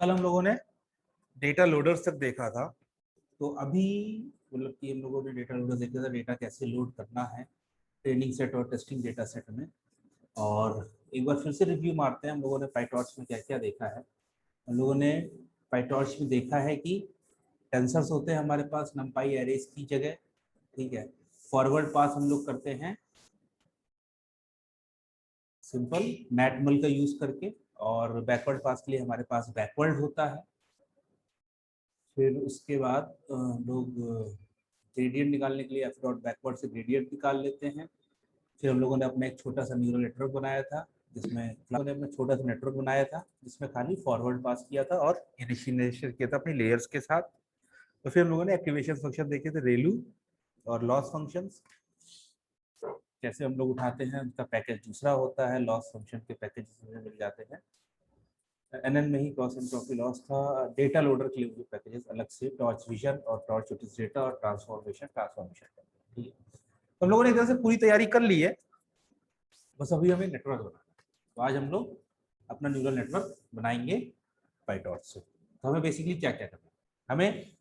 कल हम लोगों ने डेटा लोडर्स तक देखा था। तो अभी मतलब कि हम लोगों ने डेटा लोडर्स देखा था, डेटा कैसे लोड करना है ट्रेनिंग सेट और टेस्टिंग डेटा सेट में। और एक बार फिर से रिव्यू मारते हैं हम लोगों ने पाइटॉर्च में क्या क्या देखा है। हम लोगों ने पाइटॉर्च में देखा है कि टेंसर्स होते हैं हमारे पास नंपाई एरेज की जगह, ठीक है। फॉरवर्ड पास हम लोग करते हैं सिंपल मैटमल का यूज करके, और बैकवर्ड पास के लिए हमारे पास बैकवर्ड होता है। फिर उसके बाद लोग ग्रेडियंट निकालने के लिए एफ डॉट बैकवर्ड से ग्रेडियंट निकाल लेते हैं। फिर हम लोगों ने अपना एक छोटा सा न्यूरल नेटवर्क बनाया था जिसमें अपना छोटा सा नेटवर्क बनाया था जिसमें खाली फॉरवर्ड पास किया था और इनिशिएशन किया था अपनी लेयर्स के साथ। तो फिर हम लोगों ने एक्टिवेशन फंक्शन देखे थे, रेलू और लॉस फंक्शंस कैसे हम लोग उठाते हैं, उनका पैकेज दूसरा होता है, लॉस फंक्शन के पैकेज मिल जाते हैं। एनएन में ही क्रॉस एंड ट्रॉफी लॉस था। डेटा लोडर के लिए पैकेजेस अलग से टॉर्च विजन और टॉर्च यूटिस डेटा और ट्रांसफॉर्मेशन ठीक है। तो हम लोगों ने एक तरह से पूरी तैयारी कर ली है, बस अभी हमें नेटवर्क बनाना है। तो आज हम लोग अपना न्यूरल नेटवर्क बनाएंगे पाइटॉर्च से। तो हमें बेसिकली क्या क्या करना है, हमें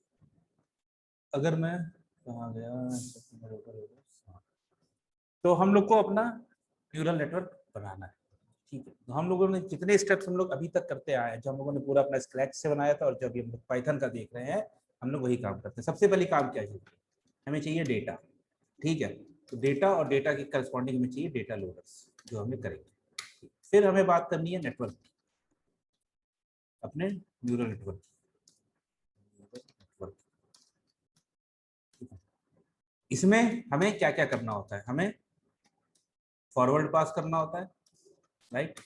अगर मैं कहाँ गया, तो हम लोग को अपना न्यूरल नेटवर्क बनाना है, ठीक है। तो हम लोगों ने जितने स्टेप्स हम लोग अभी तक करते आए हैं, जो हम लोगों ने पूरा अपना स्क्रैच से बनाया था और जब हम लोग पाइथन का देख रहे हैं, हम लोग वही काम करते हैं। सबसे पहले काम क्या चाहिए, हमें चाहिए डेटा, ठीक है। तो डेटा और डेटा के करस्पॉन्डिंग हमें चाहिए डेटा लोडर्स जो हमें करेंगे। फिर हमें बात करनी है नेटवर्क की, अपने न्यूरल नेटवर्क की। इसमें हमें क्या क्या करना होता है, हमें फॉरवर्ड पास करना होता है, राइट।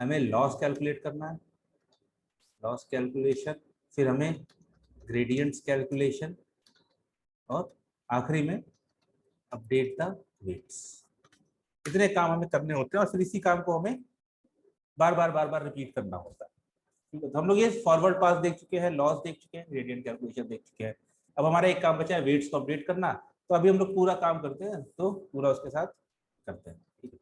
हमें लॉस कैलकुलेट करना है, लॉस कैलकुलेशन, फिर हमें ग्रेडियंट्स कैलकुलेशन, और आखिरी में अपडेट द वेट्स। इतने काम हमें करने होते हैं और फिर इसी काम को हमें बार बार रिपीट करना होता है, ठीक है। तो हम लोग ये फॉरवर्ड पास देख चुके हैं, लॉस देख चुके हैं, ग्रेडियंट कैलकुलेशन देख चुके हैं। अब हमारा एक काम बचा है वेट्स को अपडेट करना। तो अभी हम लोग पूरा काम करते हैं, तो पूरा उसके साथ करते हैं, ठीक है।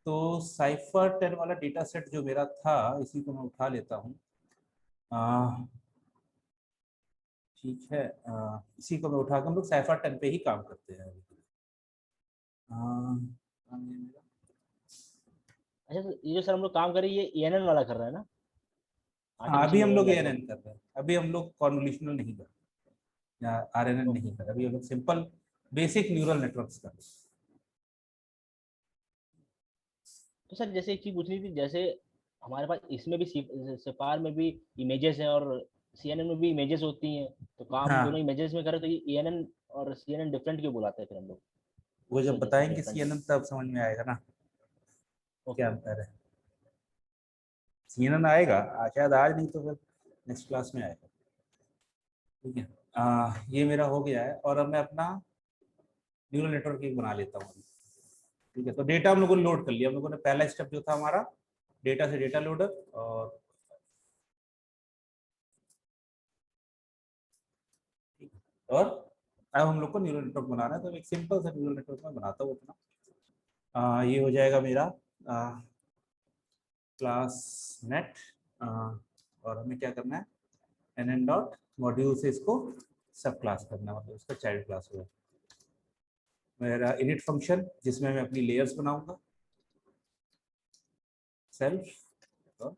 तो साइफर 10 वाला डेटा सेट जो मेरा था, इसी को मैं उठा लेता हूँ, ठीक है। इसी को मैं उठा कर हम लोग साइफर 10 पे ही काम करते हैं। अच्छा, तो ये जो सर हम लोग काम कर रहे हैं ये ENN वाला कर रहा है ना, हाँ, अभी आर्टिफिशियल हम न्यूरल लोग नेटवर्क। एएनएन कर रहे हैं, अभी हम लोग कॉन्वोल्यूशनल नहीं कर रहे या आरएनएन नहीं ओके। कर रहे, अभी हम लोग सिंपल बेसिक न्यूरल नेटवर्क्स कर रहे हैं। तो सर जैसे एक चीज पूछनी थी, जैसे हमारे पास इसमें भी सिपार में भी इमेजेस हैं और CNN में भी इमेजेस होती हैं, तो काम दोनों हाँ, इमेजेस में करें तो ये ENN और CNN डिफरेंट क्यों बुलाते हैं फिर हम लोग, वो किस जब वजह से बताएंगे डिफरेंट? सीएनएन तब समझ में आएगा ना क्या ओके ओके। अंतर है। सीएनएन आएगा शायद आज, नहीं तो फिर नेक्स्ट क्लास में आएगा, ठीक है। ये मेरा हो गया है और अब मैं अपना न्यूरल नेटवर्क एक बना लेता हूँ, ठीक है। तो डेटा हम लोगों ने लोड कर लिया, हम लोगों ने पहला स्टेप जो था हमारा डेटा से डेटा लोडर, और अब हम लोग को न्यूरल नेटवर्क बनाना है। तो एक सिंपल सा न्यूरल नेटवर्क में बनाता हूँ अपना। ये हो जाएगा मेरा क्लास नेट, और हमें क्या करना है, एन एन डॉट मॉड्यूल से इसको सब क्लास करना है, मतलब इसका चाइल्ड क्लास होगा। मेरा इनिट फंक्शन जिसमें मैं अपनी लेयर्स बनाऊंगा, सेल्फ, और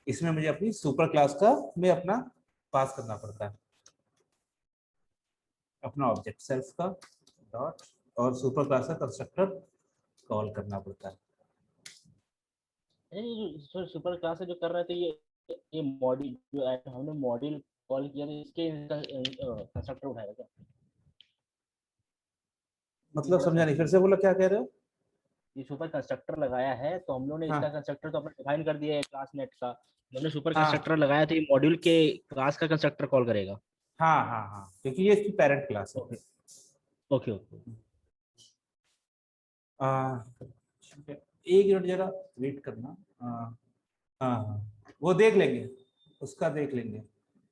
इसमें मुझे अपनी सुपर क्लास का में अपना पास करना पड़ता है, अपना ऑब्जेक्ट सेल्फ का डॉट, और सुपर क्लास का कंस्ट्रक्टर कॉल करना पड़ता है। अच्छा, ये जो सुपर क्लास से जो कर रहे थे ये मॉड्यूल जो हमने मॉड्यूल कॉल किया तो इसके कंस्ट्रक्टर उठाएगा क्या? ये मतलब थोड़ा समझा नहीं, फिर कंफ्यूजन से है। बोला क्या कह रहे हो। ये सुपर कंस्ट्रक्टर लगाया है तो हम लोग ने इसका हाँ कंस्ट्रक्टर तो अपना डिफाइन कर दिया है क्लास नेट का, हमने सुपर हाँ कंस्ट्रक्टर लगाया तो ये मॉड्यूल के क्लास का कंस्ट्रक्टर कॉल करेगा। हाँ हाँ हाँ, क्योंकि ये इसकी पेरेंट क्लास है। Okay okay okay. ठीक है, एक मिनट जरा वेट करना। हाँ हाँ, वो देख लेंगे, उसका देख लेंगे।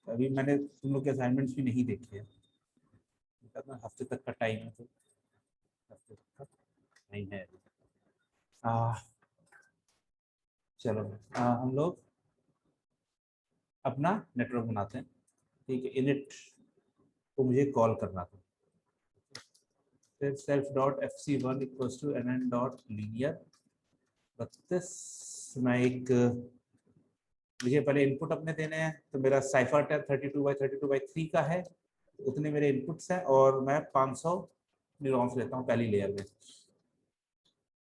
अभी मैंने तुम लोग के असाइनमेंट्स भी नहीं देखे हैं, हफ्ते तक का टाइम है, तो हफ्ते तक का नहीं है अभी। आ, चलो, हम लोग अपना नेटवर्क बनाते हैं। ठीक है, इनिट को मुझे कॉल करना था, फिर self.fc1 equals to nn dot linear 32। मैं एक मुझे पहले इनपुट अपने देने हैं, तो मेरा साइफर टैग 32/32/3 का है, उतने मेरे इनपुट्स हैं और मैं 500 न्यूरॉन्स लेता हूँ पहली लेयर में,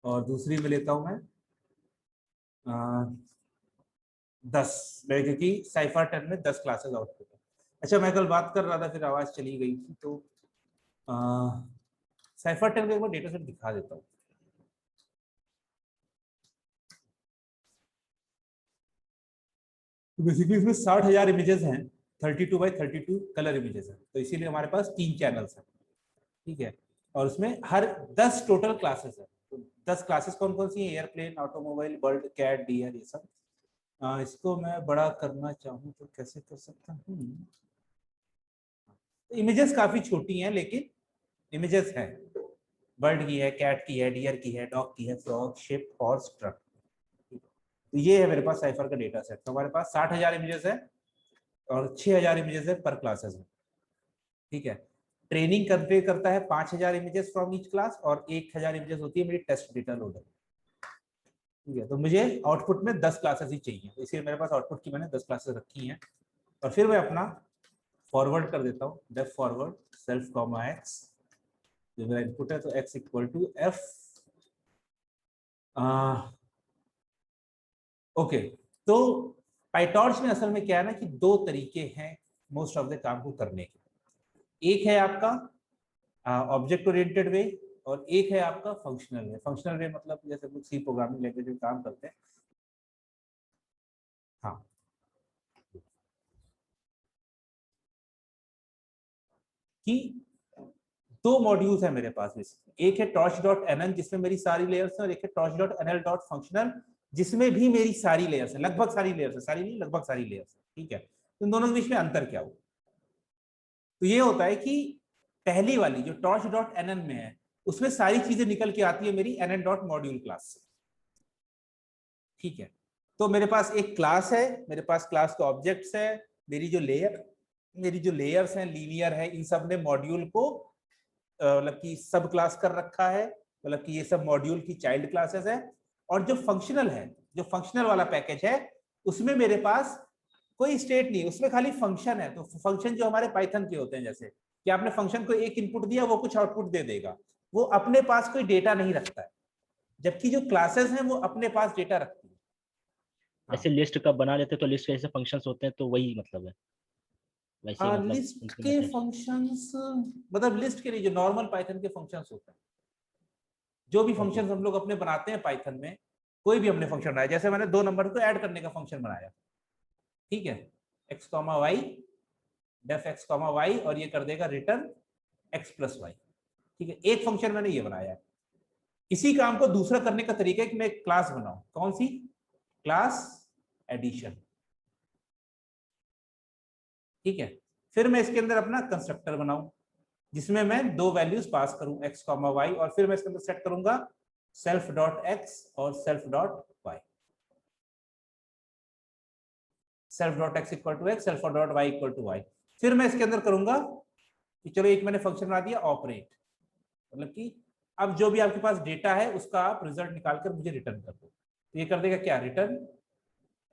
और दूसरी में लेता हूँ मैं 10, क्योंकि साइफर टैग में 10 क्लासेस आउटपुट है। अच्छा, मैं कल बात कर रहा था फिर आवाज चली गई थी, तो साइफर टैग का एक बार डेटा सेट दिखा देता हूँ। तो बेसिकली इसमें 60,000 इमेजेस हैं, 32/32 कलर इमेजेस हैं, तो इसीलिए हमारे पास 3 चैनल्स हैं। ठीक है, और उसमें हर 10 टोटल क्लासेस है। तो 10 क्लासेस कौन कौन सी हैं? Airplane, automobile, bird, cat, deer, ये सब। इसको मैं बड़ा करना चाहूँ तो कैसे कर सकता हूँ? तो इमेजेस काफी छोटी हैं, लेकिन इमेजेस हैं। बर्ड की है, कैट की है, डियर की है, डॉग की है, फ्रॉग, शिप, हॉर्स, ट्रक। तो ये है मेरे पास साइफर का डेटा सेट। तो हमारे पास 60,000 इमेजेस है और 6,000 इमेजेस है पर क्लासेस में। ठीक है, ट्रेनिंग कंपेयर करता है 5,000 इमेजेस फ्रॉम ईच क्लास, और 1,000 इमेजेस होती है मेरी टेस्ट डेटा लोडर। ठीक है, तो मुझे आउटपुट में 10 क्लासेस ही चाहिए, तो इसलिए मेरे पास आउटपुट की मैंने 10 क्लासेस रखी हैं। और फिर मैं अपना फॉरवर्ड कर देता हूँ, def forward self comma x, जो मेरा इनपुट है, तो x equal to f. Okay, तो पाइटॉर्च में असल में क्या है ना कि 2 तरीके हैं मोस्ट ऑफ द काम को करने के। एक है आपका ऑब्जेक्ट ओरिएंटेड वे, और एक है आपका फंक्शनल वे। फंक्शनल वे मतलब जैसे लोग सी प्रोग्रामिंग लैंग्वेज में काम करते हैं। हाँ, कि 2 मॉड्यूल्स है मेरे पास बेसिकली, एक है torch.nn जिसमें मेरी सारी लेयर्स हैं, और एक है torch.nl.functional जिसमें भी मेरी सारी लेयर्स है, लगभग सारी लेयर्स है, सारी नहीं लगभग सारी लेयर्स है। ठीक है, तो इन दोनों के बीच में अंतर क्या हो? तो ये होता है कि पहली वाली जो torch.nn में है, उसमें सारी चीजें निकल के आती है मेरी nn.module क्लास से। ठीक है, तो मेरे पास एक क्लास है, मेरे पास क्लास के ऑब्जेक्ट्स है, मेरी जो लेयर्स हैं लीनियर है, इन सब ने मॉड्यूल को मतलब कि सब क्लास कर रखा है, मतलब कि ये सब मॉड्यूल की चाइल्ड क्लासेस है। और जो फंक्शनल है, जो फंक्शनल वाला पैकेज है, उसमें मेरे पास कोई स्टेट नहीं, उसमें खाली फंक्शन है। तो फंक्शन जो हमारे पाइथन के होते हैं, जैसे कि आपने फंक्शन को एक इनपुट दिया, वो कुछ आउटपुट दे देगा, वो अपने पास कोई डेटा नहीं रखता है, जबकि जो क्लासेस हैं वो अपने पास डेटा रखती है। ऐसे लिस्ट का बना लेते तो लिस्ट के जैसे फंक्शंस होते हैं, तो वही मतलब है, वैसे ही मतलब लिस्ट उनकी के मैसेज। फंक्शंस मतलब लिस्ट के नहीं, जो नॉर्मल पाइथन के फंक्शंस होते हैं, जो भी ओके। फंक्शंस हम लोग अपने बनाते हैं पाइथन में, कोई भी हमने फंक्शन बनाया, जैसे मैंने 2 नंबर को ऐड करने का फंक्शन बनाया। ठीक है, x comma y, def x comma y, और ये कर देगा रिटर्न x प्लस वाई। ठीक है, एक फंक्शन मैंने ये बनाया है। इसी काम को दूसरा करने का तरीका है कि मैं एक क्लास बनाऊं। कौन सी क्लास? एडिशन। ठीक है, फिर मैं इसके अंदर अपना कंस्ट्रक्टर बनाऊं, जिसमें मैं 2 वैल्यूज पास करूं, x कॉमा वाई, और फिर मैं इसके अंदर सेट करूंगा सेल्फ डॉट एक्स और self dot y. Self dot x equal to x, self dot y equal to y. फिर मैं इसके अंदर करूंगा कि चलो एक मैंने फंक्शन बना दिया ऑपरेट, मतलब कि अब जो भी आपके पास डेटा है उसका आप रिजल्ट निकाल कर मुझे रिटर्न कर दो। तो ये कर देगा क्या? रिटर्न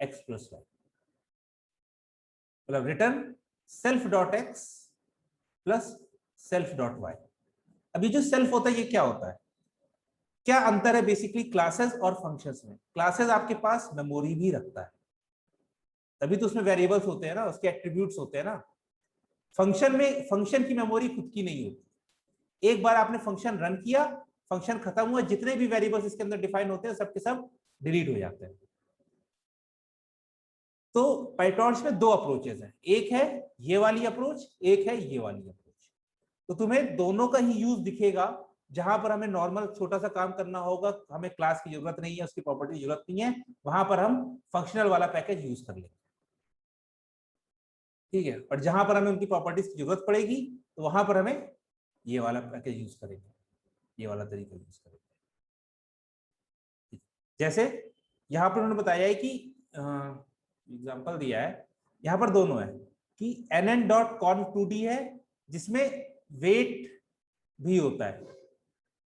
एक्स प्लस वाई, मतलब return self dot x plus self dot y. अभी जो सेल्फ होता है ये क्या होता है? क्या अंतर है बेसिकली क्लासेस और फंक्शंस में? क्लासेस आपके पास मेमोरी भी रखता है, तभी तो उसमें वेरिएबल्स होते हैं ना, उसके एट्रीब्यूट्स होते हैं ना। फंक्शन में फंक्शन की मेमोरी खुद की नहीं होती। एक बार आपने फंक्शन रन किया, फंक्शन खत्म हुआ, जितने भी वेरिएबल्स इसके अंदर डिफाइन होते हैं सबके सब डिलीट हो जाते हैं। तो पाइटॉर्च में 2 अप्रोचेस हैं, एक है ये वाली अप्रोच, एक है ये वाली अप्रोच। तो तुम्हें दोनों का ही यूज दिखेगा। जहां पर हमें नॉर्मल छोटा सा काम करना होगा, हमें क्लास की जरूरत नहीं है, उसकी प्रॉपर्टी की जरूरत नहीं है, वहां पर हम फंक्शनल वाला पैकेज यूज कर लेंगे। ठीक है, और जहां पर हमें उनकी प्रॉपर्टीज की जरूरत पड़ेगी, तो वहां पर हमें ये वाला पैकेज यूज करेंगे, ये वाला तरीका यूज करेंगे। जैसे यहाँ पर उन्होंने बताया है कि एग्जांपल दिया है यहाँ पर दोनों है कि nn.conv2d है जिसमें वेट भी होता है,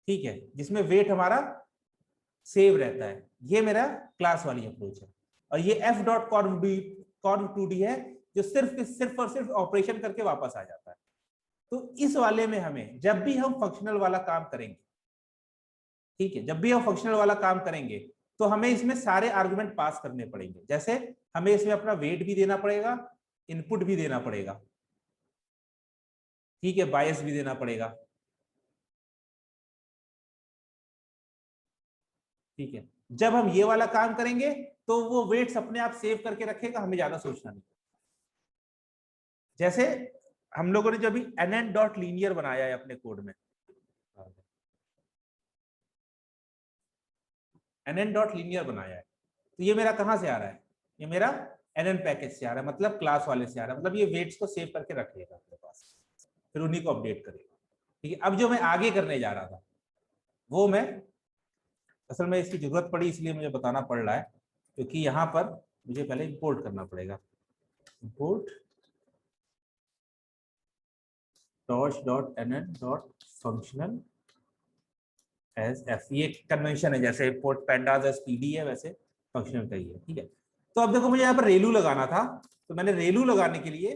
ठीक है, जिसमें वेट हमारा सेव रहता है, ये मेरा क्लास वाली अप्रोच है। और ये f.conv2d है जो सिर्फ और सिर्फ ऑपरेशन करके वापस आ जाता है। तो इस वाले में हमें जब भी हम फंक्शनल वाला काम करेंगे, ठीक है, जब भी हम फंक्शनल वाला काम करेंगे तो हमें इसमें सारे आर्गुमेंट पास करने पड़ेंगे। जैसे हमें इसमें अपना वेट भी देना पड़ेगा, इनपुट भी देना पड़ेगा, ठीक है, बायस भी देना पड़ेगा, ठीक है। जब हम ये वाला काम करेंगे तो वो वेट्स अपने आप सेव करके रखेगा, हमें ज्यादा सोचना नहीं। जैसे हम लोगों ने जो अभी nn.linear बनाया है अपने कोड में, nn.linear बनाया है, तो ये मेरा कहां से आ रहा है, ये मेरा nn पैकेज से आ रहा है, मतलब क्लास वाले से आ रहा है, मतलब ये वेट्स को सेव करके रख लेगा अपने पास, फिर उन्हीं को अपडेट करेगा, ठीक है। अब जो मैं आगे करने जा रहा था वो मैं, असल में इसकी जरूरत पड़ी इसलिए मुझे बताना पड़ रहा है, क्योंकि यहाँ पर मुझे पहले इंपोर्ट करना पड़ेगा। इंपोर्ट torch.nn.functional एज एफ, ये कन्वेंशन है, जैसे इंपोर्ट pandas एज pd है वैसे फंक्शनल का ही है, ठीक है। तो अब देखो मुझे यहाँ पर रेलू लगाना था, तो मैंने रेलू लगाने के लिए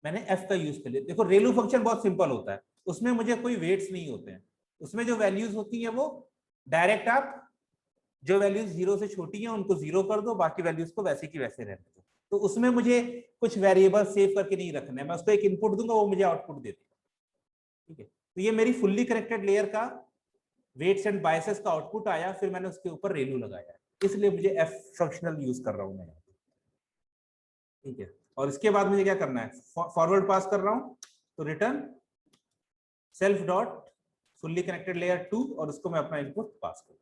मैंने f का यूज कर लिया। देखो रेलू फंक्शन बहुत सिंपल होता है, उसमें मुझे कोई वेट्स नहीं होते हैं, उसमें जो वैल्यूज होती है वो डायरेक्ट आप जो वैल्यूज 0 से छोटी हैं उनको 0 कर दो, बाकी वैल्यूज को वैसे की वैसे रहने दो। तो उसमें मुझे कुछ वेरिएबल सेव करके नहीं रखना है, मैं उसको एक इनपुट दूंगा, वो मुझे आउटपुट दे देगा, ठीक है। तो ये मेरी फुल्ली कनेक्टेड लेयर का वेट्स एंड बायसेस का आउटपुट आया, फिर मैंने उसके ऊपर रेलू लगाया, इसलिए मुझे एफ फंक्शनल यूज कर रहा हूं मैं, ठीक है। और इसके बाद मुझे क्या करना है, फॉरवर्ड पास कर रहा हूं, तो return self dot fully connected layer 2 और उसको मैं अपना इनपुट पास करूँ,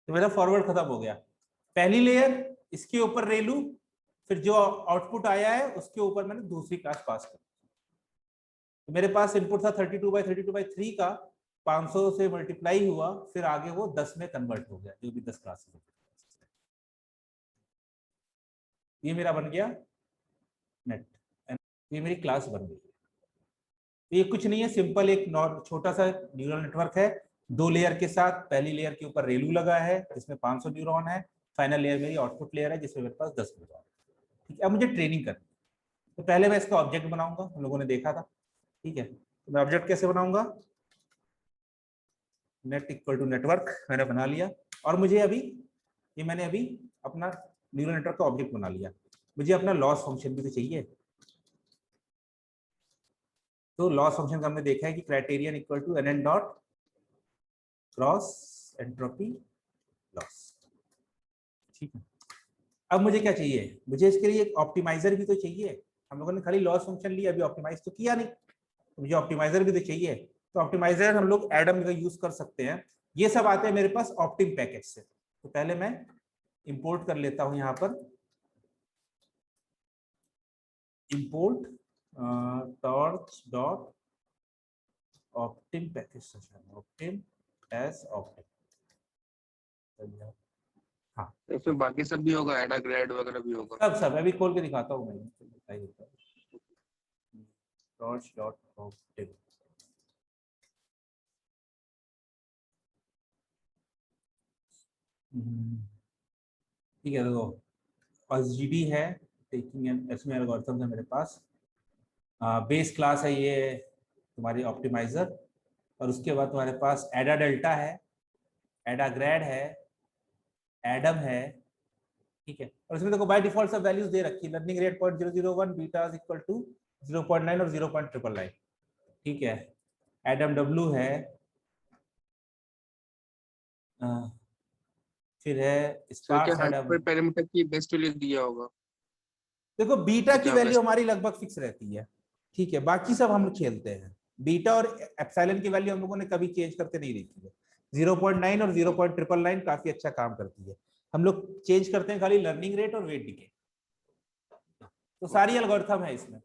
तो मेरा फॉरवर्ड खत्म हो गया। पहली लेयर, इसके ऊपर रेलू, फिर जो आउटपुट आया है उसके ऊपर मैंने दूसरी क्लास पास कर, तो मेरे पास इनपुट था 32/32/3 का, 500 से मल्टीप्लाई हुआ, फिर आगे वो 10 में कन्वर्ट हो गया, जो भी 10 क्लासेस। ये मेरा बन गया नेट, ये मेरी क्लास बन गई। ये कुछ नहीं है, सिंपल एक छोटा सा न्यूरल नेटवर्क है, 2 लेयर के साथ। पहली लेयर के ऊपर रेलू लगा है जिसमें 500 न्यूरॉन है, फाइनल लेयर मेरी आउटपुट लेयर है जिसमें मेरे पास 10 न्यूरॉन, ठीक है। अब मुझे ट्रेनिंग करनी है, तो पहले मैं इसका ऑब्जेक्ट बनाऊंगा, हम लोगों ने देखा था, ठीक है। तो मैं ऑब्जेक्ट कैसे बनाऊंगा, नेट इक्वल टू नेटवर्क मैंने बना लिया, और मुझे अभी ये मैंने अभी अपना न्यूरल नेटवर्क का ऑब्जेक्ट बना लिया, मुझे अपना लॉस फंक्शन भी तो चाहिए। तो लॉस फंक्शन का हमने देखा है कि criterion equal to nn dot cross entropy loss, ठीक है। अब मुझे क्या चाहिए, मुझे इसके लिए एक ऑप्टिमाइजर भी तो चाहिए, हम लोगों ने खाली लॉस फंक्शन लिया, अभी ऑप्टिमाइज तो किया नहीं, तो मुझे ऑप्टिमाइजर भी तो चाहिए। तो ऑप्टिमाइजर हम लोग एडम का यूज कर सकते हैं, ये सब आते हैं मेरे पास ऑप्टिम पैकेज से। तो पहले मैं इंपोर्ट कर लेता हूं यहाँ पर, import torch dot optim package session, optim as optim, हाँ। तो इसमें बाकी सब भी होगा, एडा ग्रेड वगैरह भी होगा। सब अभी खोल के दिखाता हूँ मैं, दिखाई देता है टॉर्च डॉट ऑप्टिम, ठीक है। देखो एसजीडी है, टेकिंग इसमें एल्गोरिथम है मेरे पास, बेस क्लास है ये तुम्हारी ऑप्टिमाइजर, और उसके बाद तुम्हारे पास एडा डेल्टा है, एडा ग्रेड है, एडम है, ठीक है। और इसमें देखो बाय डिफॉल्ट सब वैल्यूज दे रखी है, learning rate 0.001, beta equal to 0.9 और 0.999, ठीक है। एडम डब्ल्यू है, फिर है सर क्या स्पार्स एडम। हाइपर पैरामीटर की बेस्ट वैल्यू दिया होगा? देखो बीटा की क्या वैल्यू बेस्ट? हमारी लगभग फिक्स रहती है, ठीक है, बाकी सब हम खेलते हैं। बीटा और एप्सिलॉन की वैल्यू हम लोगों ने कभी चेंज करते नहीं देखी है, 0.9 और 0.999 काफी अच्छा काम करती है, हम लोग चेंज करते हैं खाली लर्निंग रेट और वेट डिके। तो सारी एल्गोरिथम है इसमें,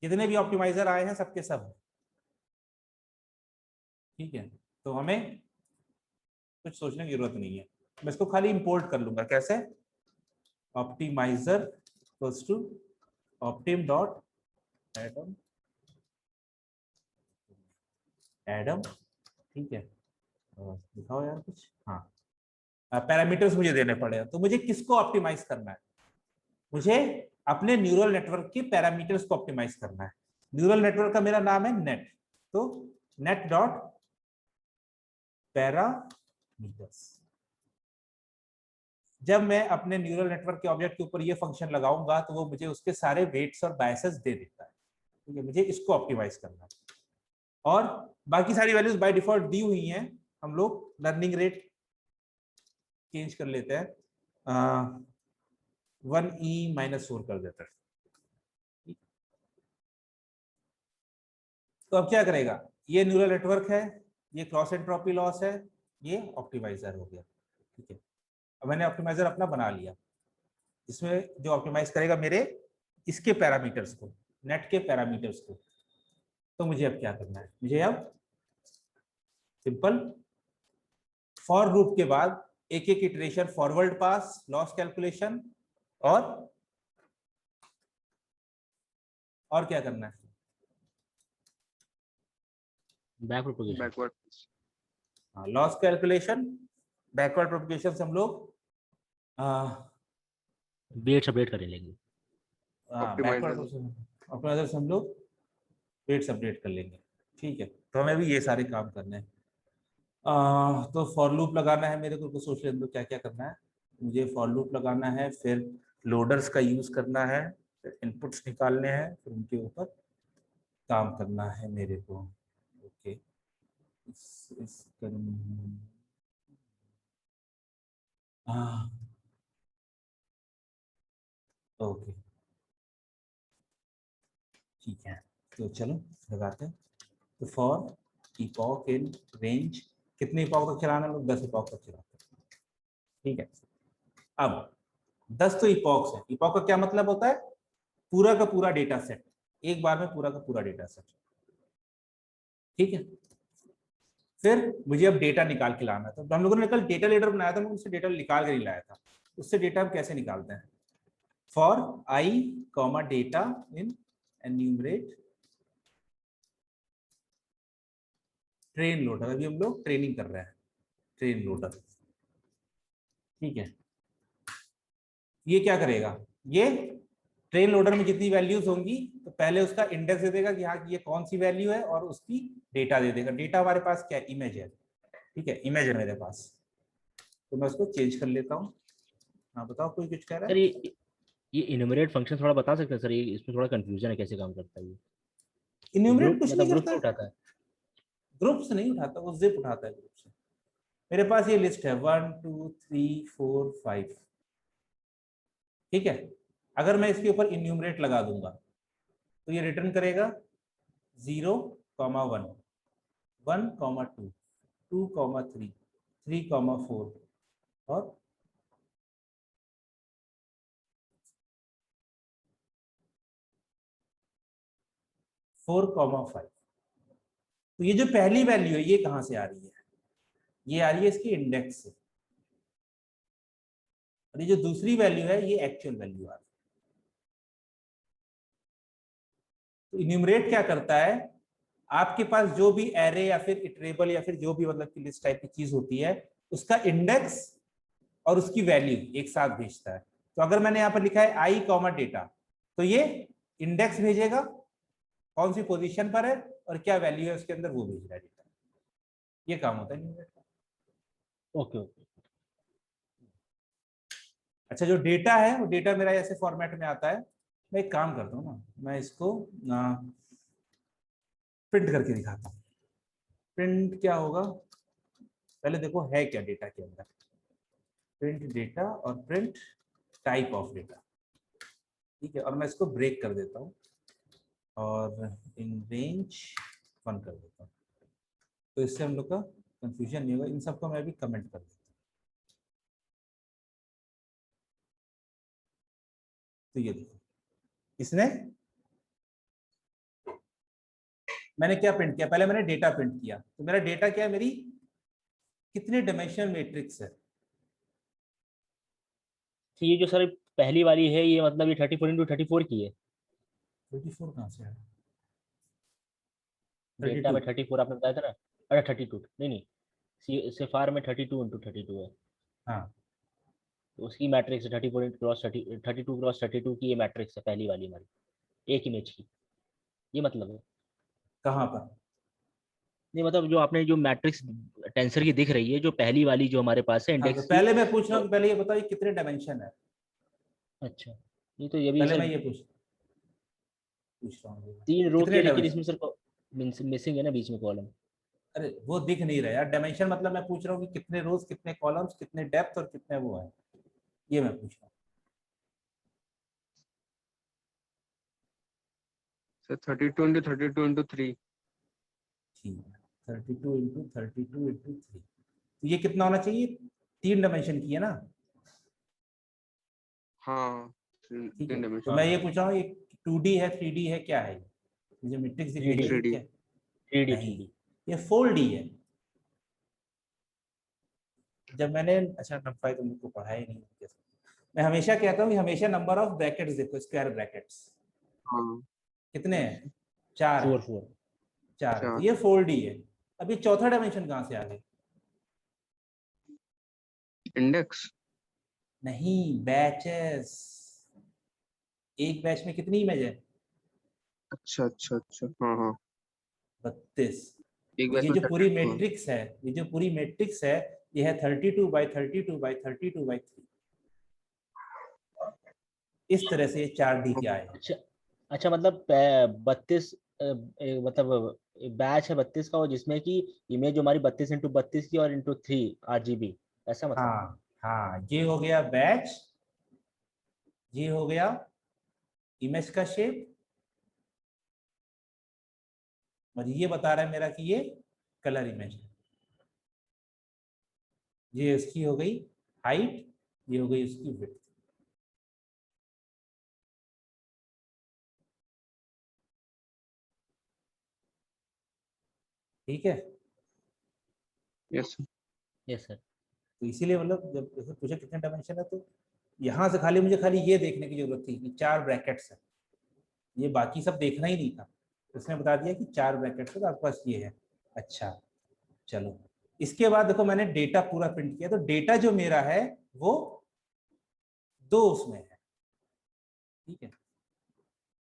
जितने भी ऑप्टिमाइजर आए हैं सबके सब है, ठीक है, तो हमें कुछ सोचने की जरूरत नहीं है, मैं इसको खाली इंपोर्ट कर लूंगा। कैसे? Optimizer equals to optim dot Adam Adam, ठीक है। दिखाओ यार कुछ। हाँ, पैरामीटर्स मुझे देने पड़े, तो मुझे किसको ऑप्टिमाइज करना है? मुझे अपने न्यूरल नेटवर्क के पैरामीटर्स को ऑप्टिमाइज करना है। न्यूरल नेटवर्क का मेरा नाम है नेट, तो नेट डॉट पैरामीटर्स। जब मैं अपने न्यूरल नेटवर्क के ऑब्जेक्ट के ऊपर ये फंक्शन लगाऊंगा तो वो मुझे उसके सारे वेट्स और बायसेस दे देता है, ठीक है। मुझे इसको ऑप्टिमाइज करना है, और बाकी सारी वैल्यूज बाय डिफॉल्ट दी हुई हैं। हम लोग लर्निंग रेट चेंज कर लेते हैं, 1e-4 कर देते हैं। तो अब क्या करेगा? ये न्यूरल नेटवर्क है, ये क्रॉस एंट्रोपी लॉस है, ये ऑप्टिमाइजर हो गया, ठीक है। अब मैंने ऑप्टिमाइजर अपना बना लिया, इसमें जो ऑप्टिमाइज करेगा मेरे इसके पैरामीटर्स को, नेट के पैरामीटर्स को। तो मुझे अब क्या करना है? मुझे अब सिंपल फॉर लूप के बाद एक एक इटरेशन फॉरवर्ड पास, लॉस कैलकुलेशन, और क्या करना है? बैकवर्ड। हाँ, लॉस कैलकुलेशन, बैकवर्ड प्रोपगेशन से हम लोग वेट्स अपडेट कर लेंगे। बैकवर्ड ऑप्टिमाइजर से हम लोग वेट्स अपडेट कर लेंगे, ठीक है। तो हमें भी ये सारे काम करने हैं। तो फॉर लूप लगाना है मेरे को सोच लें, तो क्या क्या करना है? मुझे फॉर लूप लगाना है, फिर लोडर्स का यूज करना है, फिर इनपुट्स निकालने हैं, फिर उनके ऊपर काम करना है मेरे को। ओके, ओके, ठीक है। तो चलो लगाते हैं। तो फॉर इपॉक इन रेंज, कितने इपॉक तक चलाना है? लोग 10 इपॉक तक चलाते हैं, ठीक है। अब 10 तो इपॉक्स है। इपॉक का क्या मतलब होता है? पूरा का पूरा डेटा सेट, एक बार में पूरा का पूरा डेटा सेट, ठीक है। फिर मुझे अब डेटा निकाल के लाना था। तो हम लोगों ने कल डेटा लीडर बनाया था, मैं उससे डेटा निकाल के नहीं लाया था। उससे डेटा हम कैसे निकालते हैं? For I comma data in enumerate train loader. अभी हम लोग ट्रेनिंग कर रहे हैं, ट्रेन लोडर, ठीक है। ये क्या करेगा? ये ट्रेन लोडर में जितनी वैल्यूज होंगी तो पहले उसका इंडेक्स दे देगा कि हाँ ये कौन सी वैल्यू है, और उसकी डेटा दे देगा। डेटा हमारे पास क्या है? इमेज है, ठीक है, इमेज है मेरे पास। तो मैं उसको चेंज कर लेता हूँ। हाँ बताओ, कोई कुछ कह रहा सर है? ये इन्यूमरेट फंक्शन थोड़ा बता सकते हैं सर? ये इसमें थोड़ा कंफ्यूजन है, कैसे काम करता है ये इन्यूमरेट ग्रुप, कुछ मतलब नहीं ग्रुप करता से है, उठाता है? ग्रुप से नहीं उठाता, वो जिप उठाता है ग्रुप से। मेरे पास ये लिस्ट है 1 2 3 4 5, ठीक है। अगर मैं इसके ऊपर इन्यूमरेट लगा दूंगा तो ये रिटर्न करेगा 0,1, 1,2, 2,3, 3,4 और 4,5। तो ये जो पहली वैल्यू है ये कहां से आ रही है? ये आ रही है इसकी इंडेक्स से, और ये जो दूसरी वैल्यू है ये एक्चुअल वैल्यू आ रही है। तो इन्यूमरेट क्या करता है? आपके पास जो भी एरे या फिर इटरेबल या फिर जो भी मतलब की लिस्ट टाइप की चीज होती है, उसका इंडेक्स और उसकी वैल्यू एक साथ भेजता है। तो अगर मैंने यहाँ पर लिखा है आई कॉमा डेटा, तो ये इंडेक्स भेजेगा, कौन सी पोजीशन पर है और क्या वैल्यू है उसके अंदर, वो भेज रहा है डेटा। ये काम होता है इन्यूमरेट का। Okay okay. अच्छा, जो डेटा है वो डेटा मेरा ऐसे फॉर्मेट में आता है। मैं एक काम करता हूँ ना, मैं इसको प्रिंट करके दिखाता हूँ। प्रिंट क्या होगा? पहले देखो है क्या डेटा के अंदर। प्रिंट डेटा और प्रिंट टाइप ऑफ डेटा, ठीक है। और मैं इसको ब्रेक कर देता हूँ और इन रेंज 1 कर देता हूँ, तो इससे हम लोग का कंफ्यूजन नहीं होगा। इन सबको मैं भी कमेंट कर देता हूँ। तो ये देखो, इसने मैंने क्या प्रिंट किया, पहले मैंने डेटा प्रिंट किया, तो मेरा डेटा क्या है, मेरी कितने डायमेंशनल मैट्रिक्स है। तो ये जो सर पहली वाली है ये मतलब ये 34x34 की है। 34 कहाँ से आया? डेटा 32। में 34 आपने बताया था ना। अरे 32 नहीं नहीं, सिफार में 32x32 है। हाँ तो उसकी मैट्रिक्स 32x32 की ये मैट्रिक्स है पहली वाली हमारी एक इमेज की, ये मतलब है। कहाँ पर? नहीं मतलब जो आपने जो मैट्रिक्स टेंसर की दिख रही है जो पहली वाली जो हमारे पास है हाँ, तो इंडेक्स की। पहले मैं पूछ रहा हूँ तो कि पहले ये बताओ ये कितने डायमेंशन है। अच्छा, ये तो ये भी पहले सर मैं ये पूछ रहा हूँ ये। 3 रो की कितने है, लेकिन डायमेंशन? इसमें सर मिसिंग है ना बीच में कॉलम। अरे वो दिख नहीं रहा यार, डायमेंशन मतलब मैं पूछ रहा हूँ कि कितने रोज, कितने कॉलम्स, कितने डेप्थ और कितने वो है, ये मैं पूछ रहा हूँ। Sir 32x32x3। ठीक है, 32x32x3, तो ये कितना होना चाहिए, 3 डायमेंशन की है ना। हाँ ठीक है, 3 तो डायमेंशन। मैं ये पूछ रहा हूँ, ये 2D है 3D है, क्या है ये जो मैट्रिक्स दिख रही है 3D ये 3D। क्या है? 3D नहीं, 3D। ये 4D है। जब मैंने, अच्छा नंबर तो मुझको पढ़ा ही नहीं कैसे। मैं हमेशा कहता हूँ कि हमेशा नंबर ऑफ ब्रैकेट्स देखो, स्क्वायर ब्रैकेट्स हाँ कितने हैं, 4 है। 4 4 है, तो 4। ये 4D है। अब ये चौथा डायमेंशन कहाँ से आ गया? इंडेक्स। नहीं, बैचेस। एक बैच में कितनी इमेज है? अच्छा अच्छा अच्छा, हाँ हाँ। 32। एक तो बैच ये में जो पूरी 32 है। मैट्रिक्स है, ये जो पूरी मैट्रिक्स है, ये है 32x32x32x3। इस तरह से ये 4D के आए हैं। अच्छा अच्छा, मतलब 32 मतलब बैच है 32 का, और जिसमें कि इमेज हमारी 32x32 की और इंटू 3 RGB, ऐसा मतलब। हाँ हाँ, ये हो गया बैच, ये हो गया इमेज का शेप, और ये बता रहा है मेरा कि ये कलर इमेज है। ये इसकी हो गई हाइट, ये हो गई उसकी विड्थ। ठीक है, यस। Yes sir. तो इसीलिए मतलब जब जैसे पूछे कितने डायमेंशन है, तो यहाँ से खाली मुझे खाली ये देखने की जरूरत थी कि 4 ब्रैकेट्स है, ये बाकी सब देखना ही नहीं था। उसने बता दिया कि 4 ब्रैकेट्स है, तो आपके पास ये है। अच्छा, चलो इसके बाद देखो मैंने डेटा पूरा प्रिंट किया, तो डेटा जो मेरा है वो 2 उसमें है। ठीक है,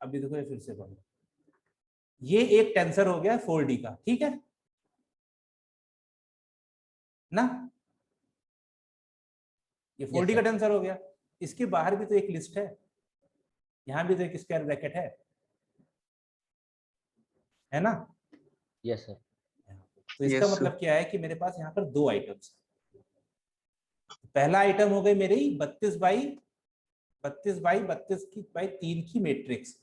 अभी देखो ये फिर से पढ़ो, ये एक टेंसर हो गया 4D का, ठीक है ना, ये यस 4D का सर। टेंसर हो गया। इसके बाहर भी तो एक लिस्ट है, यहाँ भी तो एक स्क्वायर ब्रैकेट है ना। Yes sir. तो इसका यस। मतलब क्या है कि मेरे पास यहाँ पर 2 आइटम्स हैं। पहला आइटम हो गई मेरी 32x32 की मैट्रिक्स,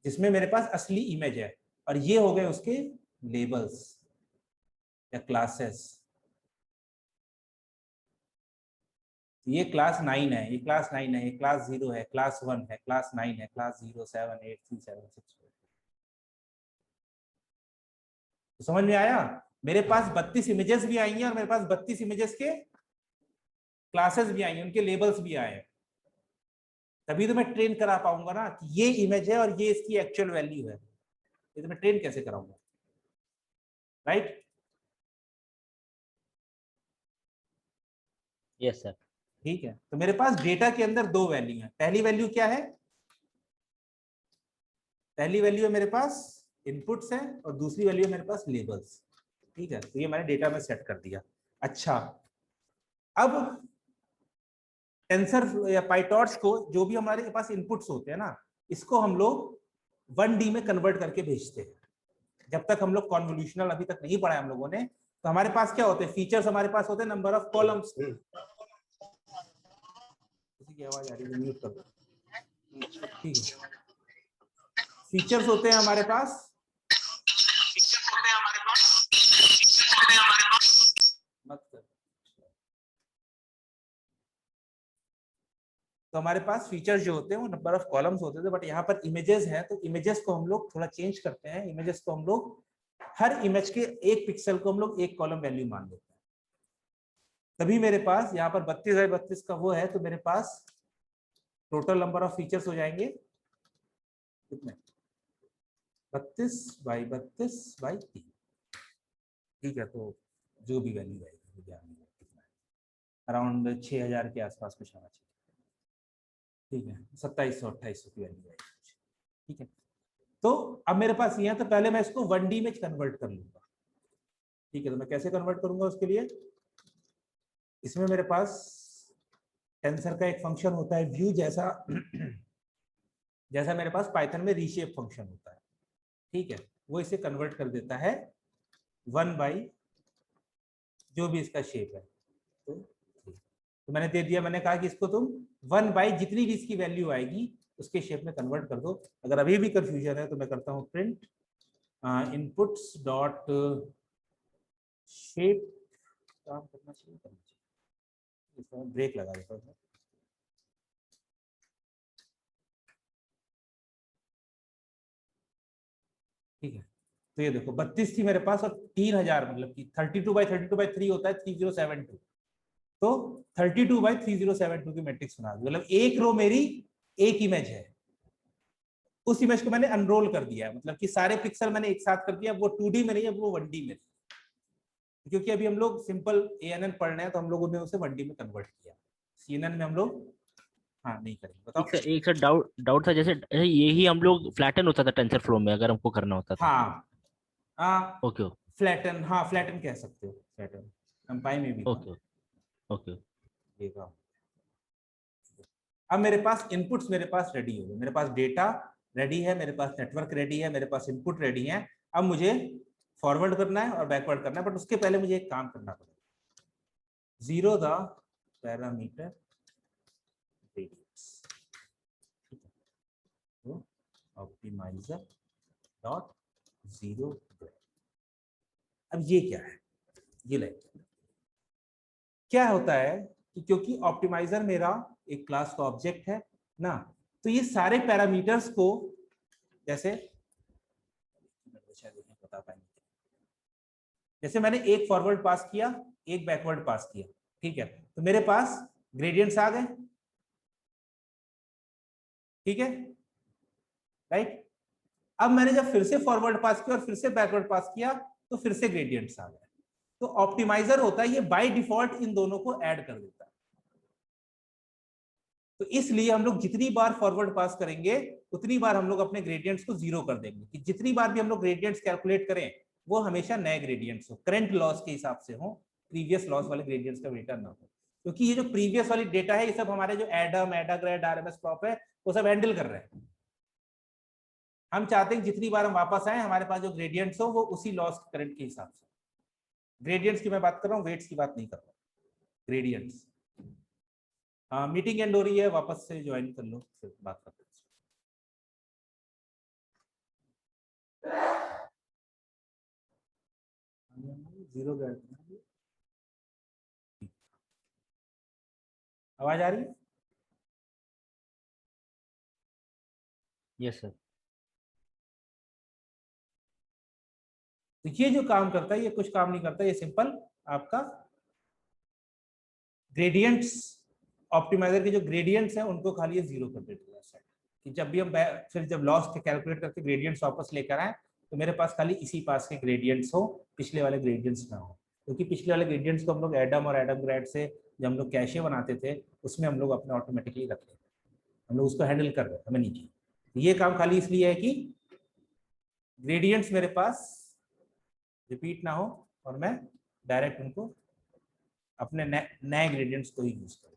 जिसमें मेरे पास असली इमेज है, और ये हो गए उसके लेबल्स या क्लासेस। ये क्लास 9 है, ये क्लास 9 है, ये क्लास 0 है, क्लास 1 है, क्लास 9 है, क्लास 0 7 8 3 7 6। तो समझ में आया, मेरे पास 32 इमेजेस भी आई हैं, और मेरे पास 32 इमेजेस के क्लासेस भी आई हैं, उनके लेबल्स भी आए हैं। तभी तो मैं ट्रेन करा पाऊंगा ना कि ये इमेज है और ये इसकी एक्चुअल वैल्यू है। ये तो मैं ट्रेन कैसे कराऊंगा, राइट? Yes sir. ठीक है, तो मेरे पास डेटा के अंदर 2 वैल्यू है। पहली वैल्यू क्या है, पहली वैल्यू है मेरे पास इनपुट्स है, और दूसरी वैल्यू है मेरे पास लेबल्स। ठीक है, तो ये मैंने डेटा में सेट कर दिया। अच्छा, अब टेंसर या पाइटॉर्च को, जो भी हमारे पास इनपुट्स होते हैं ना, इसको हम लोग 1D में कन्वर्ट करके भेजते हैं। जब तक हम लोग कॉन्वोल्यूशनल अभी तक नहीं पढ़ा हम लोगों ने, तो हमारे पास क्या होते हैं, फीचर्स हमारे पास होते हैं नंबर ऑफ कॉलम्स। किसी की आवाज आ रही है, म्यूट कर दो। ठीक है, फीचर्स होते हैं हमारे पास, मत कर। तो हमारे पास फीचर्स जो होते हैं वो नंबर ऑफ कॉलम्स होते थे, बट यहाँ पर इमेजेस हैं तो इमेजेस को हम लोग थोड़ा चेंज करते हैं। इमेजेस को हम लोग हर इमेज के एक पिक्सल को हम लोग एक कॉलम वैल्यू मान लेते हैं। तभी मेरे पास यहाँ पर 32x32 का वो है, तो मेरे पास टोटल नंबर ऑफ फीचर्स हो जाएंगे कितने, 32x32 ठीक है। तो जो भी वैल्यू आएगी कितना है, अराउंड 6000 के आसपास कुछ आना चाहिए, ठीक है। 2700-2800 की वैल्यू आएगी, ठीक है। तो अब मेरे पास ये है, तो पहले मैं इसको 1D में कन्वर्ट कर लूंगा, ठीक है। तो मैं कैसे कन्वर्ट करूंगा उसके लिए, इसमें मेरे पास टेंसर का एक फंक्शन होता है व्यू जैसा जैसा मेरे पास पाइथन में रीशेप फंक्शन होता है, ठीक है। वो इसे कन्वर्ट कर देता है 1 बाई जो भी इसका शेप है। तो मैंने दे दिया, मैंने कहा कि इसको तुम 1 बाई जितनी भी इसकी वैल्यू आएगी उसके शेप में कन्वर्ट कर दो। अगर अभी भी कंफ्यूजन है तो मैं करता हूँ प्रिंट इनपुट्स डॉट शेप, काम करना चाहिए, इसमें ब्रेक लगा देता हूँ। ठीक है, तो ये देखो 32 थी मेरे पास और 3000 मतलब कि 32x32x3 होता है 3072, तो 32x3072 की मैट्रिक्स बना दी। मतलब एक रो मेरी एक इमेज है, उस इमेज को मैंने अनरोल कर दिया, मतलब कि सारे पिक्सल मैंने एक साथ कर दिया। वो 2D में नहीं है, वो 1D में, क्योंकि अभी हम लोग सिंपल ANN पढ़ रहे हैं तो हम लोगों ने उसे 1D में कन्वर्ट किया। CNN में हम लोग हाँ नहीं करेंगे, बताओ। एक सर डाउट डाउट था, जैसे यही हम लोग फ्लैटन होता था टेंसर फ्लो में अगर हमको करना होता था। हाँ ओके फ्लैटन, हाँ फ्लैटन कह सकते हो, फ्लैटन एम्पाई में भी था ओके ओके। ये काम। अब मेरे पास इनपुट्स मेरे पास रेडी हो गए, मेरे पास डेटा रेडी है, मेरे पास नेटवर्क रेडी है, मेरे पास इनपुट रेडी है। अब मुझे फॉरवर्ड करना है और बैकवर्ड करना है, बट उसके पहले मुझे एक काम करना पड़ेगा, जीरो द पैरामीटर रेडियस, तो ऑप्टिमाइजर डॉट जीरो। अब ये क्या है, ये लाइन क्या होता है कि क्योंकि ऑप्टिमाइजर मेरा एक क्लास का ऑब्जेक्ट है ना, तो ये सारे पैरामीटर्स को जैसे बता पाएंगे, जैसे मैंने एक फॉरवर्ड पास किया एक बैकवर्ड पास किया, ठीक है। तो मेरे पास ग्रेडियंट्स आ गए, ठीक है, राइट। अब मैंने जब फिर से फॉरवर्ड पास किया और फिर से बैकवर्ड पास किया तो फिर से ग्रेडियंट्स आ गए। तो ऑप्टिमाइजर होता है ये बाय डिफॉल्ट इन दोनों को ऐड कर देता है। तो इसलिए हम लोग जितनी बार फॉरवर्ड पास करेंगे उतनी बार हम लोग अपने ग्रेडियंट्स को जीरो कर देंगे, कि जितनी बार भी हम लोग ग्रेडियंट्स कैलकुलेट करें वो हमेशा नए ग्रेडियंट्स हो, करंट लॉस के हिसाब से हो, प्रीवियस लॉस वाले ग्रेडियंट्स का डेटा ना हो। क्योंकि ये जो प्रीवियस वाली डेटा है ये सब हमारे जो एडम एडाग्रेड आरएमएस प्रॉप है वो सब हैंडल कर रहे हैं। हम चाहते हैं जितनी बार हम वापस आए हमारे पास जो ग्रेडियंट्स हो वो उसी लॉस करंट के हिसाब से। ग्रेडियंट्स की मैं बात कर रहा हूँ, वेट्स की बात नहीं कर रहा हूँ, ग्रेडियंट्स। मीटिंग एंड हो रही है, वापस से ज्वाइन कर लो फिर बात करते हैं। जीरो आवाज आ रही है? Yes sir. तो ये जो काम करता है ये कुछ काम नहीं करता, ये सिंपल आपका ग्रेडियंट्स, ऑप्टिमाइजर के जो ग्रेडियंट्स हैं उनको खाली ये जीरो कर देता है, कि जब भी हम फिर जब लॉस के कैलकुलेट करके ग्रेडियंट्स वापस लेकर आए तो मेरे पास खाली इसी पास के ग्रेडियंट्स हो, पिछले वाले ग्रेडियंट्स ना हो। क्योंकि पिछले वाले ग्रेडियंट्स को हम लोग एडम और एडम ग्रेड से जब हम लोग कैशे बनाते थे उसमें हम लोग अपने ऑटोमेटिकली रख लेते, हम लोग उसको हैंडल कर रहे हैं, हमें नहीं चाहिए। ये काम खाली इसलिए है कि ग्रेडियंट्स मेरे पास रिपीट ना हो और मैं डायरेक्ट उनको अपने नए ग्रेडियंट्स को ही यूज करूँ।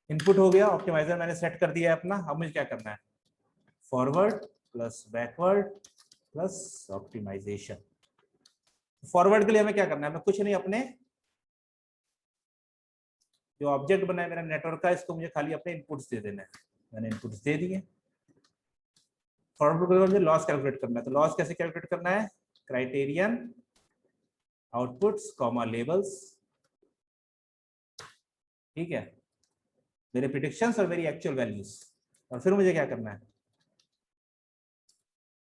इनपुट हो गया, ऑप्टिमाइजर मैंने सेट कर दिया है अपना। अब मुझे क्या करना है, forward plus backward plus optimization. Forward के लिए हमें क्या करना है, हमें कुछ नहीं, अपने जो ऑब्जेक्ट बना है मेरा नेटवर्क का इसको मुझे खाली अपने इनपुट्स दे देना है। मैंने इनपुट्स दे दिए। फॉरवर्ड के लिए मुझे लॉस कैलकुलेट करना है, तो लॉस कैसे कैलकुलेट करना है, क्राइटेरियन आउटपुट्स कॉमा लेबल्स, ठीक है। मेरे प्रिडिक्शंस और मेरी एक्चुअल वैल्यूज, और फिर मुझे क्या करना है,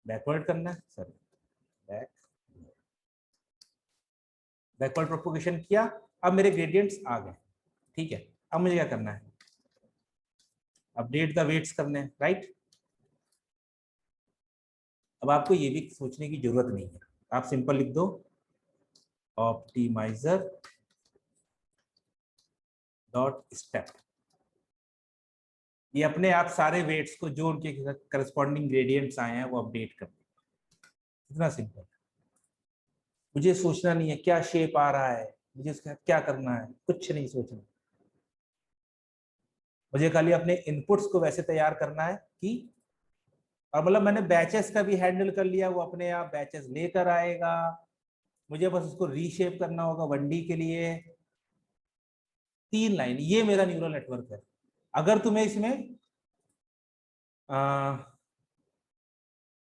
बैकवर्ड करना है, सॉरी बैकवर्ड प्रोपोगेशन किया। अब मेरे ग्रेडियंट्स आ गए, ठीक है। अब मुझे क्या करना है, अपडेट द वेट्स करने हैं, राइट। अब आपको ये भी सोचने की जरूरत नहीं है, आप सिंपल लिख दो ऑप्टिमाइजर डॉट स्टेप, ये अपने आप सारे वेट्स को जो उनके करस्पॉन्डिंग ग्रेडियंट्स आए हैं वो अपडेट कर देगा। इतना सिंपल, मुझे सोचना नहीं है क्या शेप आ रहा है, मुझे उसका क्या करना है, कुछ नहीं सोचना। मुझे खाली अपने इनपुट्स को वैसे तैयार करना है कि, और मतलब मैंने बैचेस का भी हैंडल कर लिया, वो अपने आप बैचेस लेकर आएगा, मुझे बस उसको रीशेप करना होगा 1D के लिए। 3 लाइन, ये मेरा न्यूरल नेटवर्क है। अगर तुम्हें इसमें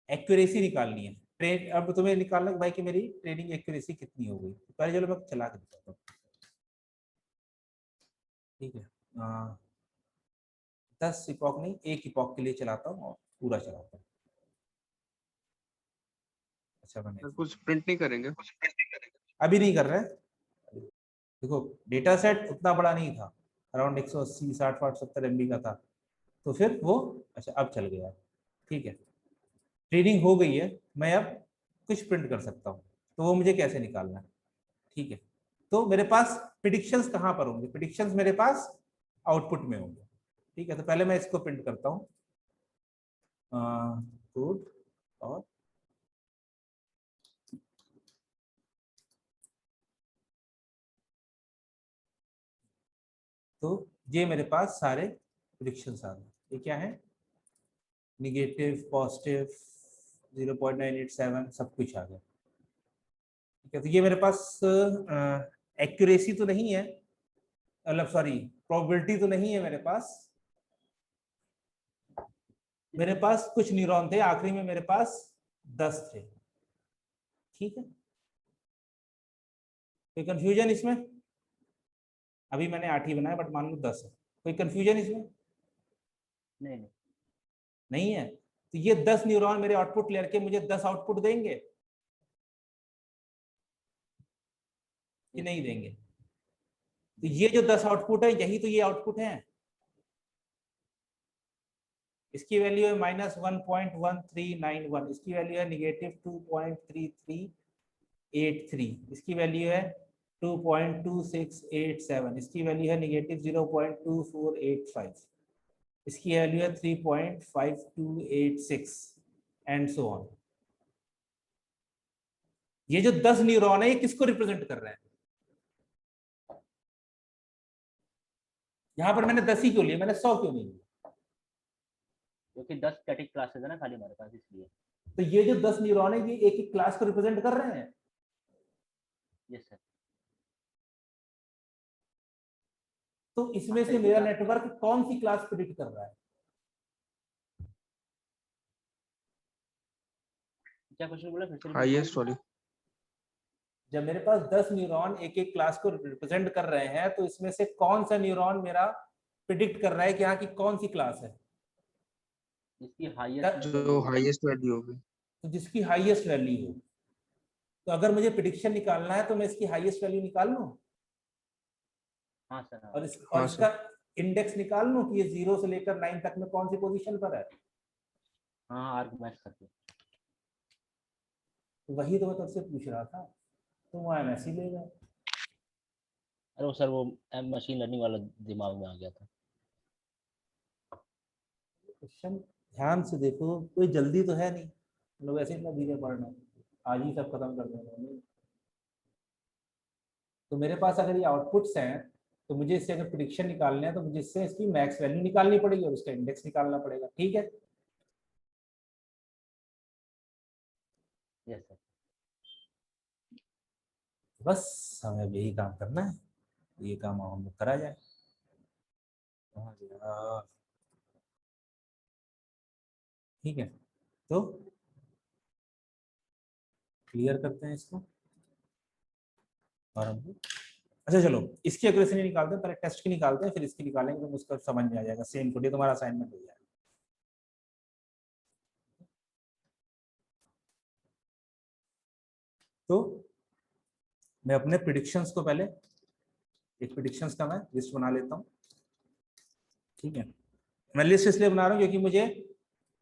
एक्यूरेसी निकालनी है, ट्रेन, अब तुम्हें निकालना है भाई कि मेरी ट्रेनिंग एक्यूरेसी कितनी हो गई, तो पहले चलो मैं चला के दिखाता हूँ, ठीक है। 10 इपॉक नहीं, 1 इपॉक के लिए चलाता हूँ और पूरा चलाता हूँ। अच्छा मैंने कुछ प्रिंट नहीं करेंगे? अभी नहीं कर रहे हैं। देखो डेटा सेट उतना बड़ा नहीं था, अराउंड 180 60 60 70 MB का था, तो फिर वो अच्छा अब चल गया, ठीक है। ट्रेनिंग हो गई है, मैं अब कुछ प्रिंट कर सकता हूँ, तो वो मुझे कैसे निकालना है, ठीक है। तो मेरे पास प्रिडिक्शंस कहाँ पर होंगे, प्रिडिक्शंस मेरे पास आउटपुट में होंगे, ठीक है। तो पहले मैं इसको प्रिंट करता हूँ, गुड, और तो ये मेरे पास सारे प्रिडिक्शंस आ गए। ये क्या है, निगेटिव, पॉजिटिव, 0.987 सब कुछ आ गया, ठीक है। तो ये मेरे पास एक्यूरेसी तो नहीं है, मतलब सॉरी प्रोबेबिलिटी तो नहीं है मेरे पास। मेरे पास कुछ न्यूरॉन थे, आखिरी में मेरे पास 10 थे, ठीक है। कोई कंफ्यूजन इसमें? अभी मैंने 8 ही बनाया, बट मान लो 10 है, कोई कंफ्यूजन इसमें? नहीं नहीं। नहीं है। तो ये 10 न्यूरॉन मेरे आउटपुट लेयर के मुझे 10 आउटपुट देंगे कि नहीं देंगे? तो ये जो 10 आउटपुट है, यही तो ये आउटपुट है। इसकी वैल्यू है -1.1391, इसकी वैल्यू है -2.3383, इसकी वैल्यू है 2.2687, इसकी वैल्यू है -0.2485, इसकी वैल्यू है 3.5286 एंड सो ऑन। ये जो 10 न्यूरॉन है ये किसको रिप्रेजेंट कर रहे हैं? यहां पर मैंने 10 ही क्यों लिए, मैंने 100 क्यों नहीं लिया? क्योंकि 10 स्टैटिक क्लासेस है ना खाली हमारे पास, इसलिए। तो ये जो 10 न्यूरॉन है ये एक एक क्लास को रिप्रेजेंट कर रहे हैं। Yes sir. तो इसमें से मेरा नेटवर्क कौन सी क्लास प्रिडिक्ट कर रहा है? क्या क्वेश्चन बोला फिर से? हाईएस्ट वाली। जब मेरे पास 10 न्यूरॉन एक एक क्लास को रिप्रेजेंट कर रहे हैं, तो इसमें से कौन सा न्यूरॉन मेरा प्रिडिक्ट कर रहा है कि यहाँ की कौन सी क्लास है? इसकी हाईएस्ट जो हाईएस्ट वैल्यू होगी। तो जिसकी हाईएस्ट वैल्यू हो। तो अगर मुझे प्रिडिक्शन निकालना है तो मैं इसकी हाईएस्ट वैल्यू निकाल लूं, हाँ सर। हाँ और हाँ इसका सर। इंडेक्स निकाल लूं कि ये 0 से लेकर 9 तक में कौन सी पोजीशन पर है। हाँ, आर्क मैच करके। तो वही तो मैं तुझसे पूछ रहा था, तो वो एमएससी ले गए। अरे वो सर, वो मशीन लर्निंग वाला दिमाग में आ गया था। क्वेश्चन ध्यान से देखो, कोई जल्दी तो है नहीं, लोग ऐसे इतना धीरे पढ़ना है, आज ही सब खत्म कर देना। तो मेरे पास अगर ये आउटपुट्स हैं, तो मुझे इससे अगर प्रिडिक्शन निकालने हैं तो मुझे इससे इसकी मैक्स वैल्यू निकालनी पड़ेगी और उसका इंडेक्स निकालना पड़ेगा, ठीक है। Yes sir. बस हमें अब यही काम करना है, ये काम हम लोग करा जाए। कहाँ गया? ठीक है, तो क्लियर करते हैं इसको और हम अच्छा चलो इसकी एक्यूरेसी नहीं निकालते, पहले टेस्ट की निकालते हैं, फिर इसकी निकालेंगे तो उसका समझ में आ जाएगा। सेम कोड, ये तुम्हारा असाइनमेंट हो जाएगा। तो मैं अपने प्रिडिक्शंस को पहले एक प्रिडिक्शंस का मैं लिस्ट बना लेता हूँ। ठीक है, मैं लिस्ट इसलिए बना रहा हूँ क्योंकि मुझे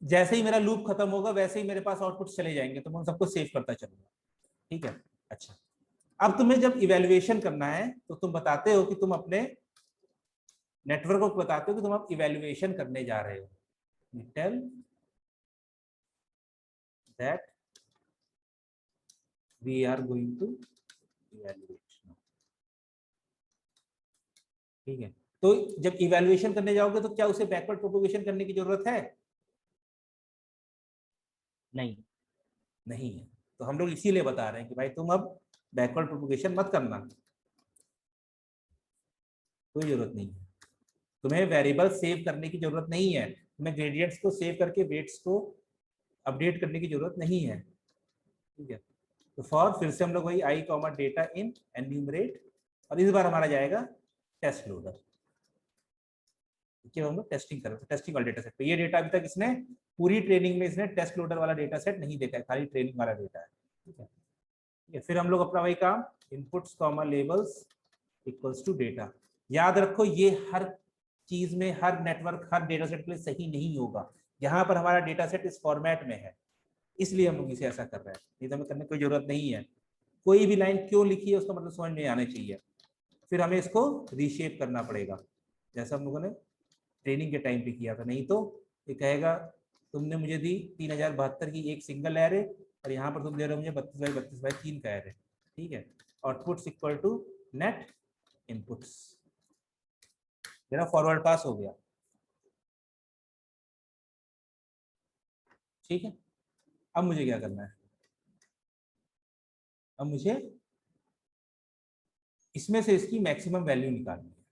जैसे ही मेरा लूप खत्म होगा वैसे ही मेरे पास आउटपुट चले जाएंगे, तो मैं उन सबको सेव करता चलूंगा। ठीक है, अच्छा अब तुम्हें जब इवैल्यूएशन करना है तो तुम बताते हो कि तुम अपने नेटवर्क को बताते हो कि तुम अब इवैल्यूएशन करने जा रहे हो। You tell that we are going to evaluate now. ठीक है, तो जब इवैल्यूएशन करने जाओगे तो क्या उसे बैकवर्ड प्रोपगेशन करने की जरूरत है? नहीं, नहीं है। तो हम लोग इसीलिए बता रहे हैं कि भाई तुम अब बैकवर्ड प्रोपगेशन मत करना, कोई जरूरत नहीं है। तुम्हें वेरिएबल सेव करने की जरूरत नहीं है, तुम्हें ग्रेडियंट्स को सेव करके वेट्स को अपडेट करने की जरूरत नहीं है। ठीक है, तो फॉर फिर से हम लोग वही आई कॉमा डेटा इन एन्यूमरेट, और इस बार हमारा जाएगा टेस्ट लोडर। हम लोग टेस्टिंग कर रहे हैं, टेस्टिंग वाला डेटा सेट पे। ये डेटा अभी तक इसने पूरी ट्रेनिंग में इसने टेस्ट लोडर वाला डेटा सेट नहीं देखा है, खाली ट्रेनिंग वाला डेटा है। ठीक है, फिर हम लोग अपना वही काम inputs comma labels equals to data. याद रखो ये हर चीज में, हर नेटवर्क, हर डेटा सेट के लिए सही नहीं होगा। यहाँ पर हमारा डेटा सेट इस फॉर्मेट में है, इसलिए हम लोग इसे ऐसा कर रहे हैं, नहीं तो हमें करने की कोई जरूरत नहीं है। कोई भी लाइन क्यों लिखी है उसका मतलब समझ में आना चाहिए। फिर हमें इसको रीशेप करना पड़ेगा, जैसा हम लोगों ने ट्रेनिंग के टाइम पे किया था। नहीं तो ये कहेगा तुमने मुझे दी 3072 की एक सिंगल एरे, और यहाँ पर तुम दे रहे हो मुझे 32 बाई 3 का एरे। ठीक है, outputs equal to net inputs. मेरा फॉरवर्ड पास हो गया। ठीक है, अब मुझे क्या करना है? अब मुझे इसमें से इसकी मैक्सिमम वैल्यू निकालनी है।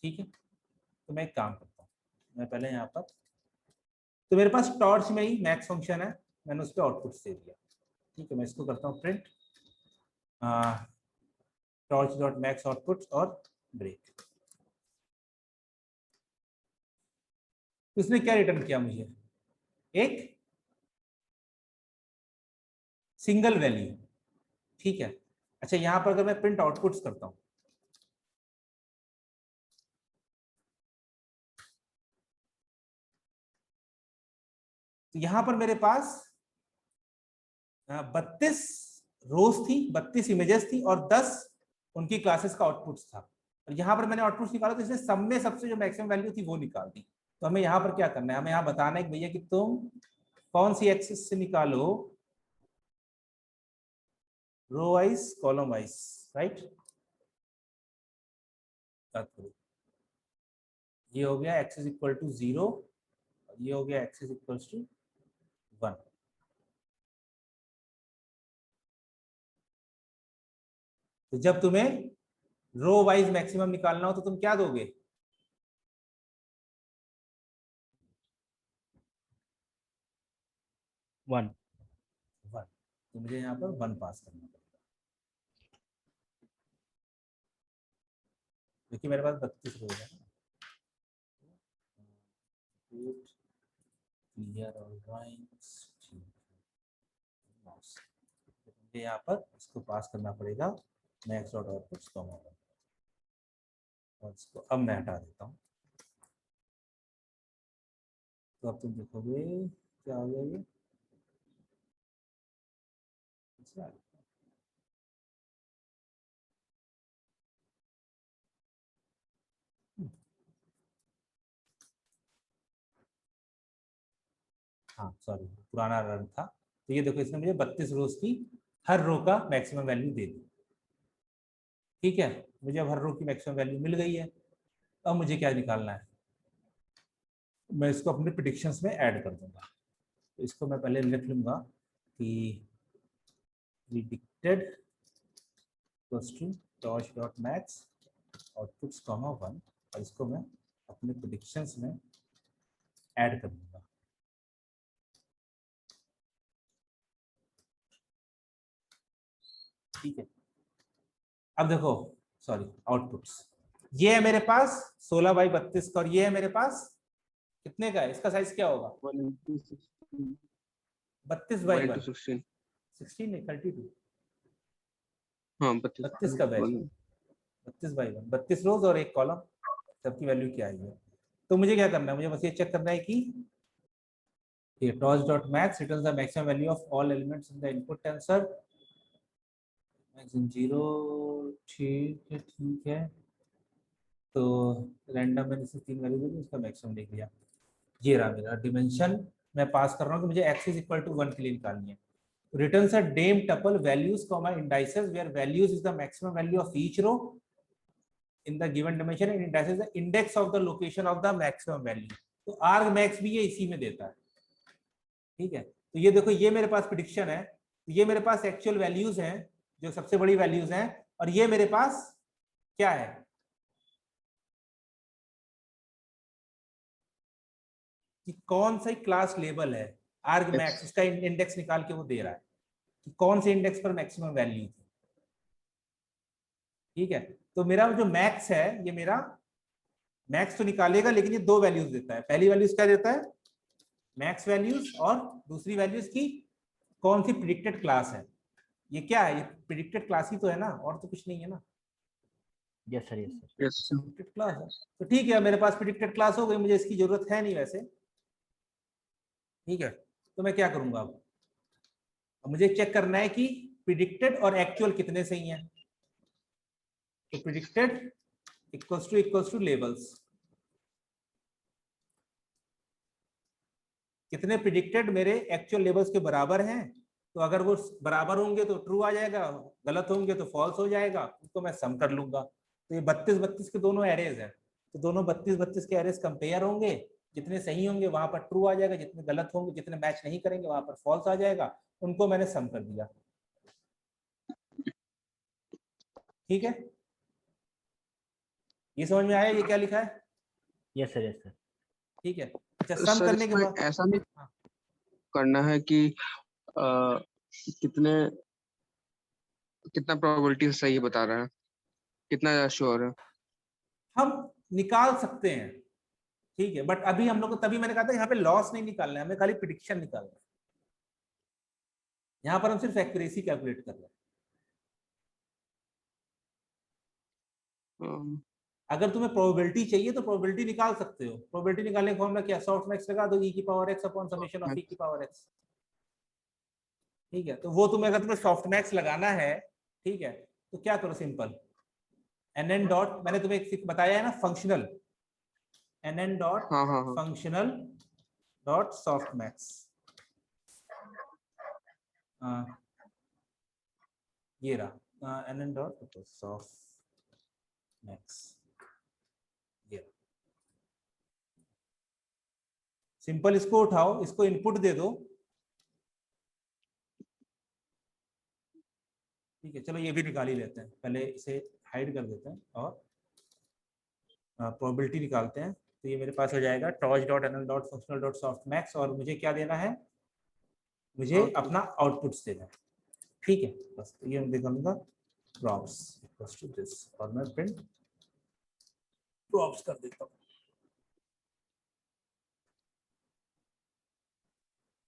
ठीक है, तो मैं एक काम करता हूँ, मैं पहले यहाँ पर, तो मेरे पास टॉर्च में ही मैक्स फंक्शन है, मैंने उस पर आउटपुट दे दिया। ठीक है, मैं इसको करता हूँ print torch dot max output और ब्रेक। तो इसने क्या रिटर्न किया मुझे? एक सिंगल वैल्यू। ठीक है, अच्छा यहाँ पर अगर मैं प्रिंट आउटपुट्स करता हूँ, तो यहाँ पर मेरे पास 32 रोज थी, 32 इमेजेस थी, और 10 उनकी क्लासेस का आउटपुट्स था। और यहाँ पर मैंने आउटपुट्स निकाला तो इसने सब में सबसे जो मैक्सिमम वैल्यू थी वो निकाल दी। तो हमें यहाँ पर क्या करना है? हमें यहाँ बताना है कि भैया कि तुम कौन सी एक्सिस से निकालो, row wise column wise, right. ये हो गया एक्सिस इक्वल टू 0, ये हो गया एक्सिस इक्वल टू 1। तो जब तुम्हें रो वाइज मैक्सिमम निकालना हो तो तुम क्या दोगे? 1। 1। तो मुझे यहाँ पर 1 पास करना पड़ेगा, क्योंकि मेरे पास 32 रोज है। क्लियर ऑल ड्राइंग्स, मुझे यहाँ पर इसको पास करना पड़ेगा मैक्स डॉट आउटपुट कॉमा, और इसको अब मैं हटा देता हूँ। तो अब तुम देखोगे क्या हो गया ये। हाँ सॉरी, पुराना रन था। तो ये देखो इसने मुझे 32 रोज की हर रो का मैक्सिमम वैल्यू दे दी। ठीक है, मुझे अब हर रो की मैक्सिमम वैल्यू मिल गई है। अब मुझे क्या निकालना है? मैं इसको अपने प्रिडिक्शंस में ऐड कर दूंगा। तो इसको मैं पहले लिख लूंगा कि predicted torch dot max outputs comma 1, और इसको मैं अपने प्रिडिक्शंस में ऐड कर दूंगा। ठीक है, अब देखो सॉरी आउटपुट्स, ये है मेरे पास 16/32 का और ये है मेरे पास कितने का है, इसका साइज क्या होगा 32/1, 16 16 नहीं 32, हाँ 32 का बैच, 32/1, 32 रोज और एक कॉलम, सबकी वैल्यू क्या आई है। तो मुझे क्या करना है, मुझे बस ये चेक करना है कि ये torch.max returns the maximum value of all elements in the input tensor, maximum 0, ठीक है, तो रैंडम मैंने से 3 वैल्यू दी, उसका मैक्सिमम लिख लिया। ये रहा मेरा डिमेंशन, मैं पास कर रहा हूँ कि मुझे x = 1 के लिए निकालनी है। Returns a name tuple values comma indices where values is the maximum value of each row in the given dimension and indices the index of the location of the maximum value। तो argmax भी ये इसी में देता है, ठीक है। तो ये देखो, ये मेरे पास प्रिडिक्शन है, ये मेरे पास एक्चुअल वैल्यूज हैं जो सबसे बड़ी वैल्यूज हैं, और ये मेरे पास क्या है, कि कौन सा क्लास लेवल है, argmax उसका इंडेक्स निकाल के वो दे रहा है कि कौन से इंडेक्स पर मैक्सिमम वैल्यू थी, ठीक है। तो मेरा जो मैक्स है, ये मेरा मैक्स तो निकालेगा, लेकिन ये 2 वैल्यूज देता है। पहली वैल्यूज क्या देता है, मैक्स वैल्यूज, और दूसरी वैल्यूज की कौन सी प्रिडिक्टेड क्लास है। ये क्या है, ये प्रिडिक्टेड क्लास ही तो है ना, और तो कुछ नहीं है ना। Yes sir, yes sir, yes predicted class है, तो ठीक है, मेरे पास प्रिडिक्टेड क्लास हो गई, मुझे इसकी जरूरत है नहीं वैसे, ठीक है। तो मैं क्या करूंगा, अब मुझे चेक करना है कि प्रिडिक्टेड और एक्चुअल कितने सही हैं। तो प्रिडिक्टेड इक्वल्स टू लेवल्स, कितने प्रिडिक्टेड मेरे एक्चुअल लेवल्स के बराबर हैं, तो अगर वो बराबर होंगे तो ट्रू आ जाएगा, गलत होंगे तो फॉल्स हो जाएगा, उसको मैं सम कर लूंगा। तो ये 32-32 के दोनों एरेज हैं, तो दोनों 32-32 के एरेज कंपेयर होंगे, जितने सही होंगे वहां पर ट्रू आ जाएगा, जितने गलत होंगे, जितने मैच नहीं करेंगे वहां पर फॉल्स आ जाएगा, उनको मैंने सम कर दिया, ठीक है। ये समझ में आया, ये क्या लिखा है, यस सर, यस सर। ठीक है। अच्छा, सम सर करने के इसमें बाद ऐसा नहीं करना है कि कितने कितना प्रोबेबिलिटी सही बता रहा है, कितना श्योर है। हम निकाल सकते हैं, ठीक है, बट अभी हम लोग को, तभी मैंने कहा था यहाँ पे लॉस नहीं निकालना है, हमें खाली प्रिडिक्शन निकालना है। यहाँ पर हम सिर्फ एक्यूरेसी कैलकुलेट कर रहे हैं। अगर तुम्हें प्रोबेबिलिटी चाहिए तो प्रोबेबिलिटी निकाल सकते हो। प्रोबेबिलिटी निकालने का फॉर्मूला क्या, सॉफ्टमैक्स लगा दो, e⁻x upon summation of e⁻x, ठीक है। तो वो तुम्हें, अगर तुम्हें सॉफ्टमैक्स लगाना है, ठीक है, तो क्या करो, सिंपल nn डॉट, मैंने तुम्हें एक बताया है ना फंक्शनल, nn डॉट हाँ हाँ हाँ फंक्शनल डॉट सॉफ्टमैक्स, ये रहा nn डॉट सॉफ्टमैक्स, ये सिंपल, इसको उठाओ, इसको इनपुट दे दो, ठीक है। चलो ये भी निकाल ही लेते हैं, पहले इसे हाइड कर देते हैं और प्रोबेबिलिटी निकालते हैं। तो ये मेरे पास हो जाएगा torch.nl.functional.softmax, और मुझे क्या देना है, मुझे अपना आउटपुट्स देना है, ठीक है। बस तो ये मैं निकालूंगा props इक्वल्स टू दिस, और मैं प्रिंट props कर देता हूँ।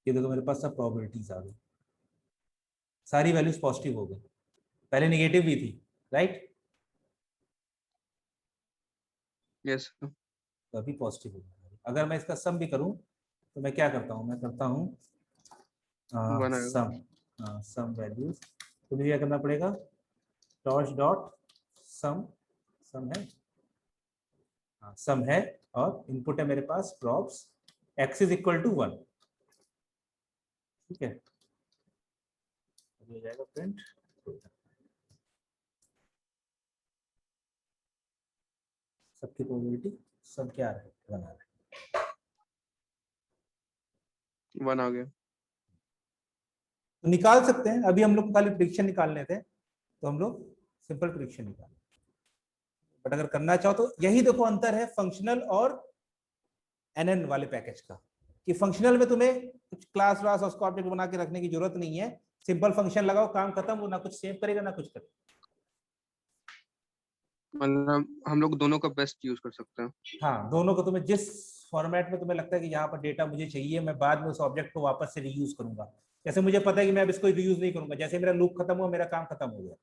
ये देखो मेरे पास सब प्रोबेबिलिटीज आ गई, सारी वैल्यूज पॉजिटिव हो गई, पहले नेगेटिव भी थी, राइट, यस तो अभी पॉजिटिव हो गई। अगर मैं इसका सम भी करूं तो मैं क्या करता हूं, मैं करता हूं सम वैल्यूज, तो मुझे क्या करना पड़ेगा, टॉर्च डॉट सम, सम है, सम है, और इनपुट है मेरे पास प्रॉप्स, x = 1, ठीक है। हो जाएगा प्रिंट, सबकी प्रोबेबिलिटी, सब क्या है, बना रहे, 1 आ गया। तो निकाल सकते हैं। अभी हम लोग खाली प्रिडिक्शन निकालने थे, तो हम लोग सिंपल प्रिडिक्शन निकाल, बट अगर करना चाहो तो यही देखो अंतर है फंक्शनल और nn वाले पैकेज का, कि फंक्शनल में तुम्हें कुछ क्लास वास उसको ऑब्जेक्ट बना के रखने की जरूरत नहीं है, सिंपल फंक्शन लगाओ, काम खत्म, वो ना कुछ सेव करेगा ना कुछ करेगा। मतलब हम लोग दोनों का बेस्ट यूज कर सकते हैं। हाँ, दोनों को तुम्हें जिस फॉर्मेट में तुम्हें लगता है कि यहाँ पर डेटा मुझे चाहिए, मैं बाद में उस ऑब्जेक्ट को वापस से रीयूज करूंगा। जैसे मुझे पता है कि मैं अब इसको रीयूज नहीं करूंगा, जैसे मेरा लूप खत्म हुआ मेरा काम खत्म हो गया,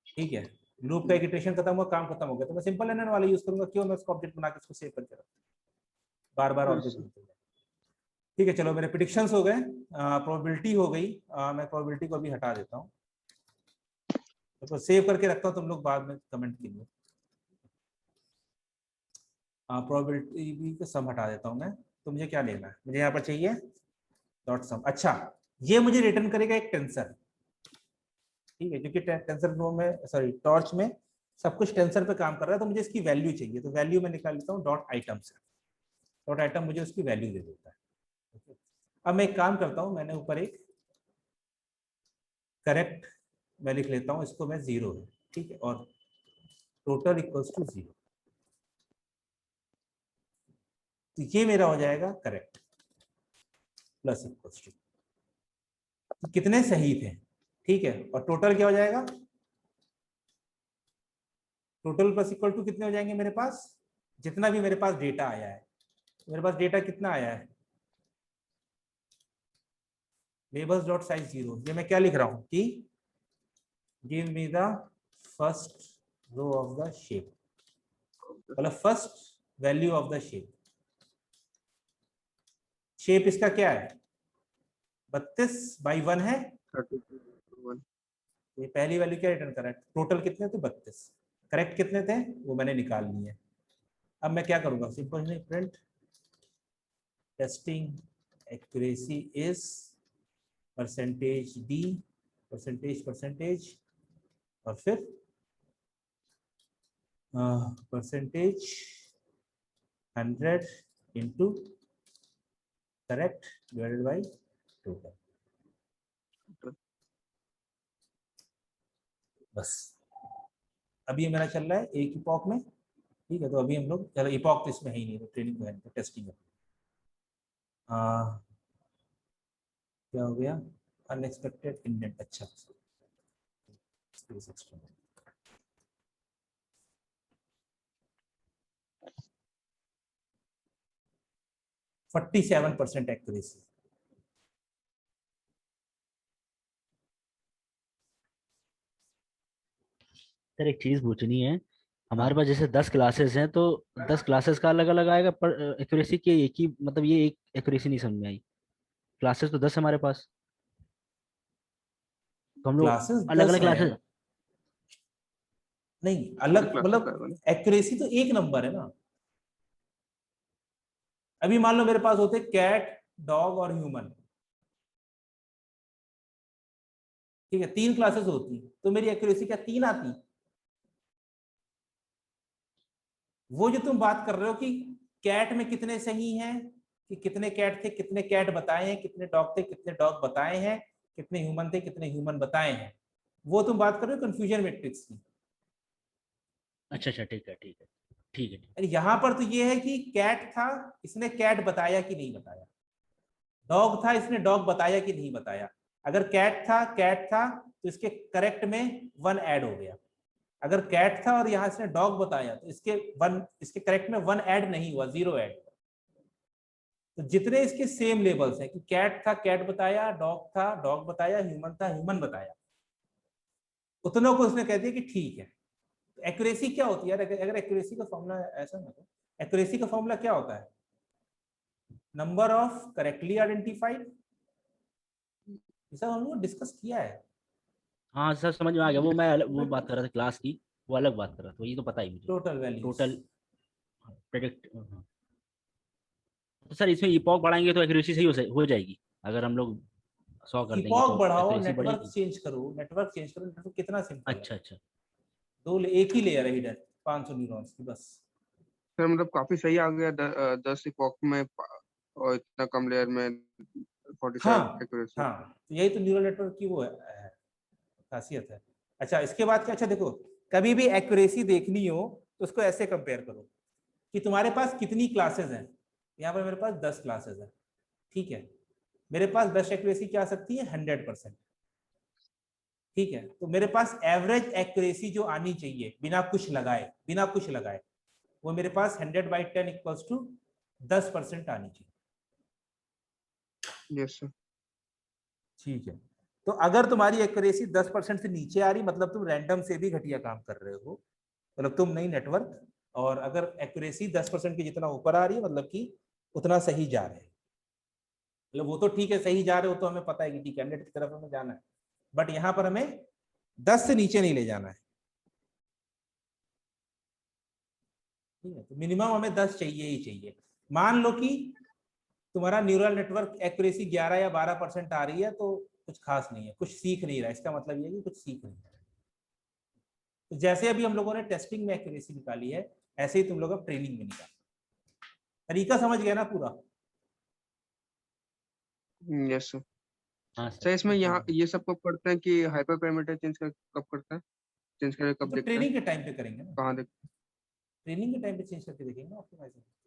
ठीक है, लूप का एक इटरेशन खत्म हुआ, काम खत्म हो गया, तो मैं सिंपल एनएन वाला यूज करूंगा। क्यों? मैं उसको ऑब्जेक्ट बना के उसको सेव करके रखूं, बार बार ऑब्जेक्ट बनते हैं। ठीक है, चलो मेरे प्रिडिक्शंस हो गए, प्रोबेबिलिटी हो गई। मैं प्रोबेबिलिटी को अभी हटा देता हूँ, तो सेव करके रखता हूँ, तुम लोग बाद में कमेंट कीजिए। प्रोबेबिलिटी का सम हटा देता हूँ मैं। तो मुझे क्या लेना है, मुझे यहाँ पर चाहिए डॉट सम। अच्छा, ये मुझे रिटर्न करेगा एक टेंसर, ठीक है, क्योंकि टेंसर फ्लो में, सॉरी टॉर्च में सब कुछ टेंसर पे काम कर रहा है, तो मुझे इसकी वैल्यू चाहिए। तो वैल्यू मैं निकाल लेता हूँ डॉट आइटम से। डॉट आइटम मुझे उसकी वैल्यू दे देता है। अब मैं एक काम करता हूँ, मैंने ऊपर एक करेक्ट मैं लिख लेता हूँ, इसको मैं 0 है, ठीक है, और टोटल इक्वल्स टू 0। तो ये मेरा हो जाएगा करेक्ट प्लस इक्वल्स टू, कितने सही थे, ठीक है, और टोटल क्या हो जाएगा, टोटल प्लस इक्वल टू कितने हो जाएंगे मेरे पास, जितना भी मेरे पास डेटा आया है। मेरे पास डेटा कितना आया है, लेबल्स डॉट साइज 0। ये मैं क्या लिख रहा हूं कि give me the first row of the shape, मतलब first value of the shape. Shape इसका क्या है, 32/1 है। 32/1। ये पहली वैल्यू क्या रिटर्न कर रहा है, टोटल कितने थे 32, करेक्ट कितने थे वो मैंने निकाल लिए। अब मैं क्या करूंगा, simple print testing accuracy is percentage D, percentage और फिर percentage 100 into correct divided by total. बस अभी ये मेरा चल रहा है एक इपॉक में, ठीक है। तो अभी हम लोग, चलो इपॉक तो इसमें है ही नहीं, तो ट्रेनिंग तो है नहीं, तो टेस्टिंग है। क्या हो गया, अनएक्सपेक्टेड इंडेंट, अच्छा 47% एक्यूरेसी। सर एक चीज पूछनी है, हमारे हाँ, पास जैसे 10 क्लासेस हैं तो 10 क्लासेस का अलग अलग आएगा पर एक्यूरेसी की एक ही, मतलब ये एक एक्यूरेसी नहीं समझ में आई। क्लासेस तो 10 हमारे पास, तो हम लोग क्लासेस अलग 10 अलग हैं, क्लासेस। नहीं पूरे अलग, क्लासेस का मतलब आएगा ना। एक्यूरेसी तो एक नंबर है ना। अभी मान लो मेरे पास होते कैट, डॉग और ह्यूमन, ठीक है, 3 क्लासेस होती, तो मेरी एक्यूरेसी क्या 3 आती। वो जो तुम बात कर रहे हो कि कैट में कितने सही हैं, कि कितने कैट थे कितने कैट बताए हैं, कितने डॉग थे कितने डॉग बताए हैं, कितने ह्यूमन थे कितने ह्यूमन बताए हैं, वो तुम बात कर रहे हो कंफ्यूजन मैट्रिक्स की। अच्छा अच्छा, ठीक है ठीक है ठीक है ठीक। अरे यहाँ पर तो ये है कि कैट था, इसने कैट बताया कि नहीं बताया, डॉग था इसने डॉग बताया कि नहीं बताया। अगर कैट था तो इसके करेक्ट में 1 ऐड हो गया। अगर कैट था और यहाँ इसने डॉग बताया तो इसके करेक्ट में 1 ऐड नहीं हुआ, 0 ऐड। तो जितने इसके सेम लेबल्स हैं कि कैट था कैट बताया, डॉग था डॉग बताया, ह्यूमन था ह्यूमन बताया, उतनों को उसने कह दिया कि ठीक है। तो एक्यूरेसी क्या होती है, अगर एक्यूरेसी का फॉर्मूला ऐसा ना हो, एक्यूरेसी का फॉर्मूला क्या होता है, नंबर ऑफ करेक्टली आइडेंटिफाइड। हम लोग डिस्कस किया है। हाँ सर समझ में आ गया, वो वो बात कर रहा था क्लास की, वो अलग बात कर रहा था, ये तो पता ही मुझे। Total values, total predict. तो सर इसमें इपॉक बढ़ाएंगे तो एक्यूरेसी सही हो जाएगी, अगर हम लोग 100 कर देंगे इपॉक तो बढ़ाओ, एक्यूरेसी नेटवर्क बढ़ेगी। चेंज करो, नेटवर्क कितना सिंपल है। अच्छा अच्छा। एक ही लेयर है हिडन, 500 न्यूरॉन्स की बस। सर मतलब काफी सही आ गया 10 इपॉक में और इतना कम लेयर में 47 हाँ एक्यूरेसी। हाँ, तो यही तो न्यूरल नेटवर्क की वो है, खासियत है। अच्छा इसके बाद क्या, अच्छा देखो, कभी भी एक्यूरेसी देखनी हो तो उसको ऐसे कंपेयर करो कि तुम्हारे पास कितनी क्लासेस हैं। यहाँ पर मेरे पास 10 क्लासेस हैं, ठीक है, मेरे पास बेस्ट एक्यूरेसी क्या आ सकती है 100%। ठीक है, तो मेरे पास एवरेज एक्यूरेसी जो आनी चाहिए बिना कुछ लगाए वो मेरे पास 100/10 इक्वल्स टू 10% आनी चाहिए। Yes sir. ठीक है, तो अगर तुम्हारी एक्यूरेसी 10% से नीचे आ रही मतलब तुम रैंडम से भी घटिया काम कर रहे हो, मतलब तुम नहीं नेटवर्क। और अगर एक्यूरेसी 10% के जितना ऊपर आ रही है मतलब कि उतना सही जा रहे हैं, मतलब वो तो ठीक है सही जा रहे हो तो हमें पता है कि ठीक कैंडिडेट की तरफ हमें जाना है, बट यहाँ पर हमें 10 से नीचे नहीं ले जाना है। ठीक है, तो मिनिमम हमें 10 चाहिए ही चाहिए। मान लो कि तुम्हारा न्यूरल नेटवर्क एक्यूरेसी 11 या 12% आ रही है तो कुछ खास नहीं है, कुछ सीख नहीं रहा, इसका मतलब ये है कि कुछ सीख नहीं रहा। तो जैसे अभी हम लोगों ने टेस्टिंग में एक्यूरेसी निकाली है, ऐसे ही तुम लोग अब ट्रेनिंग में निकालो। तरीका समझ गया ना पूरा? Yes sir. हाँ सर सर। इसमें यहाँ ये सब कब करते हैं कि हाइपर पैरामीटर चेंज कर कब करते हैं, चेंज करके कब तो देखते हैं, ट्रेनिंग के टाइम पे करेंगे ना, कहाँ देखते ट्रेनिंग के टाइम पे चेंज करके देखेंगे ऑप्टिमाइजेशन। हैं?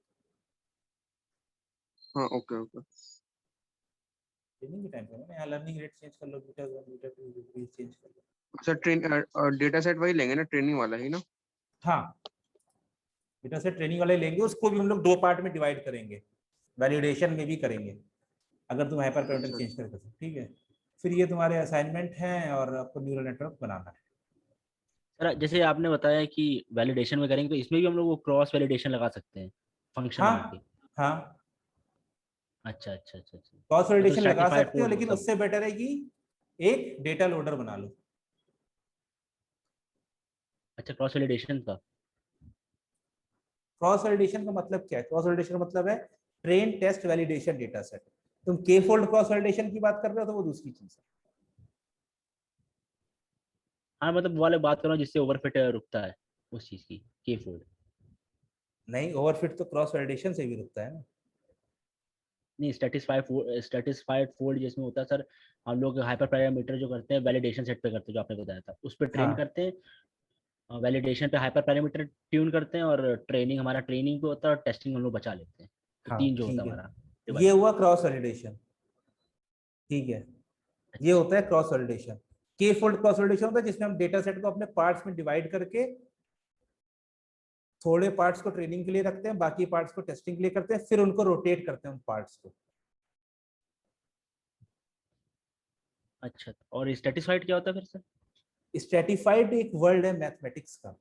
हाँ ओके ओके। ट्रेनिंग के टाइम पे ना यहाँ लर्निंग रेट चेंज कर लो, बीटा 1 बीटा 2 चेंज कर लो। सर डेटा सेट वही लेंगे ना, ट्रेनिंग वाला ही ना? हाँ, बीटा से ट्रेनिंग वाले लेंगे, उसको भी हम लोग 2 पार्ट में डिवाइड करेंगे, वैलिडेशन में भी करेंगे अगर तुम हाइपर पैरामीटर चेंज करके। ठीक है, फिर ये तुम्हारे असाइनमेंट हैं और आपको न्यूरल नेटवर्क बनाना है। सर जैसे आपने बताया कि वैलिडेशन में करेंगे तो इसमें भी हम लोग वो क्रॉस वैलिडेशन लगा सकते हैं फंक्शन हाँ बना के। हाँ, अच्छा अच्छा अच्छा अच्छा। क्रॉस मतलब वैलिडेशन लगा स्ट्रैटिफाइड सकते हो, फॉल्ट लेकिन मतलब। उससे बेटर है कि एक डेटा लोडर बना लो। अच्छा क्रॉस वैलिडेशन का। क्रॉस वैलिडेशन का मतलब क्या है? क्रॉस वैलिडेशन का मतलब है train test validation data set. तुम के फोल्ड क्रॉस वैलिडेशन की बात कर रहे हो तो वो दूसरी चीज है। हाँ मतलब वो वाले बात कर रहा हूँ जिससे ओवरफिट रुकता है उस चीज की के फोल्ड। नहीं, ओवरफिट तो क्रॉस वैलिडेशन से भी रुकता है ना। नहीं स्टैटिस्फाइड फोल्ड जिसमें होता है सर, हम लोग हाइपर पैरामीटर जो करते हैं वैलिडेशन सेट पे करते हैं जो आपने बताया था उस पर ट्रेन हाँ करते हैं, वैलिडेशन पे हाइपर पैरामीटर ट्यून करते हैं और ट्रेनिंग हमारा ट्रेनिंग पे होता है और टेस्टिंग हम लोग बचा लेते हैं। तो हाँ, 3 जो होता ठीक है है, हमारा ये डिवाइस। हुआ क्रॉस वैलिडेशन। ठीक है, ये अच्छा होता है क्रॉस वैलिडेशन। के फोल्ड क्रॉस वैलिडेशन होता है जिसमें हम डेटा सेट को अपने पार्ट्स में डिवाइड करके थोड़े पार्ट्स को ट्रेनिंग के लिए रखते हैं, बाकी पार्ट्स को टेस्टिंग के लिए करते हैं, फिर उनको रोटेट करते हैं उन पार्ट्स को। अच्छा। और स्टैटिस्फाइड क्या होता है फिर सर? स्ट्रेटिफाइड एक वर्ड है मैथमेटिक्स का।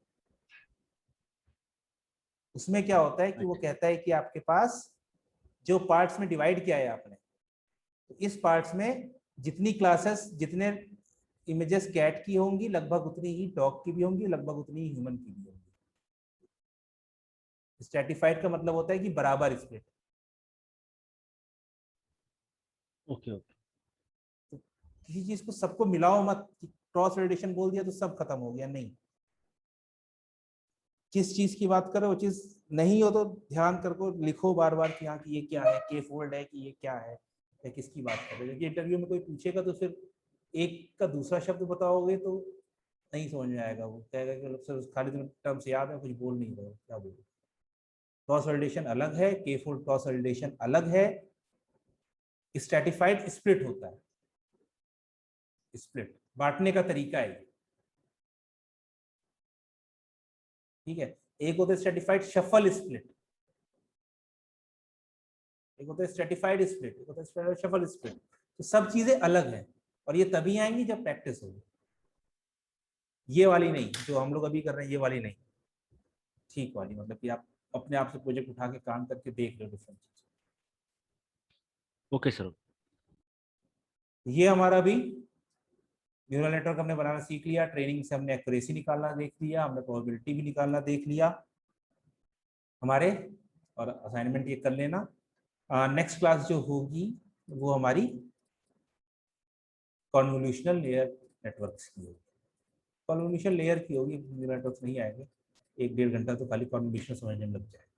उसमें क्या होता है कि वो अच्छा कहता है कि आपके पास जो पार्ट्स में डिवाइड किया है आपने, तो इस पार्ट्स में जितनी क्लासेस, जितने इमेजेस कैट की होंगी लगभग उतनी ही डॉग की भी होंगी, लगभग उतनी ही ह्यूमन की भी होंगी। स्ट्रेटिफाइड का मतलब होता है कि बराबर स्प्लिट। Okay okay. तो किसी चीज को सबको मिलाओ मत, क्रॉस वैलिडेशन बोल दिया तो सब खत्म हो गया, नहीं। किस चीज की बात करो, वो चीज नहीं हो तो ध्यान करके लिखो बार बार कि हाँ कि ये क्या है, के फोल्ड है कि ये क्या है, या किसकी बात कर रहे हो। क्योंकि इंटरव्यू में कोई पूछेगा तो फिर एक का दूसरा शब्द बताओगे तो नहीं समझ में आएगा, वो कहेगा कि सर खाली तुम्हें टर्म्स याद है, कुछ बोल नहीं रहे हो, क्या बोल। क्रॉस वैलिडेशन अलग है, के फोल्ड क्रॉस वैलिडेशन अलग है, स्ट्रेटिफाइड स्प्लिट होता है। स्प्लिट बांटने का तरीका है ये। ठीक है, एक होता है स्ट्रेटिफाइड शफल स्प्लिट, एक होता है स्ट्रेटिफाइड स्प्लिट, एक होता है शफल स्प्लिट। तो सब चीजें अलग हैं और ये तभी आएंगी जब प्रैक्टिस होगी। ये वाली नहीं जो हम लोग अभी कर रहे हैं, ये वाली नहीं, ठीक वाली, मतलब कि आप अपने आप से प्रोजेक्ट उठा के काम करके देख लो डिफरेंट चीज। Okay sir. ये हमारा भी न्यूरल नेटवर्क हमने बनाना सीख लिया, ट्रेनिंग से हमने एक्यूरेसी निकालना देख लिया, हमने प्रोबेबिलिटी भी निकालना देख लिया हमारे। और असाइनमेंट ये कर लेना। नेक्स्ट क्लास जो होगी वो हमारी कॉन्वोल्यूशनल लेयर नेटवर्क्स की होगी। कॉन्वोल्यूशन लेयर की होगी, न्यूरल नेटवर्क्स नहीं आएंगे। 1-1.5 घंटा तो खाली कॉन्वोल्यूशन समझने में लग जाएगा।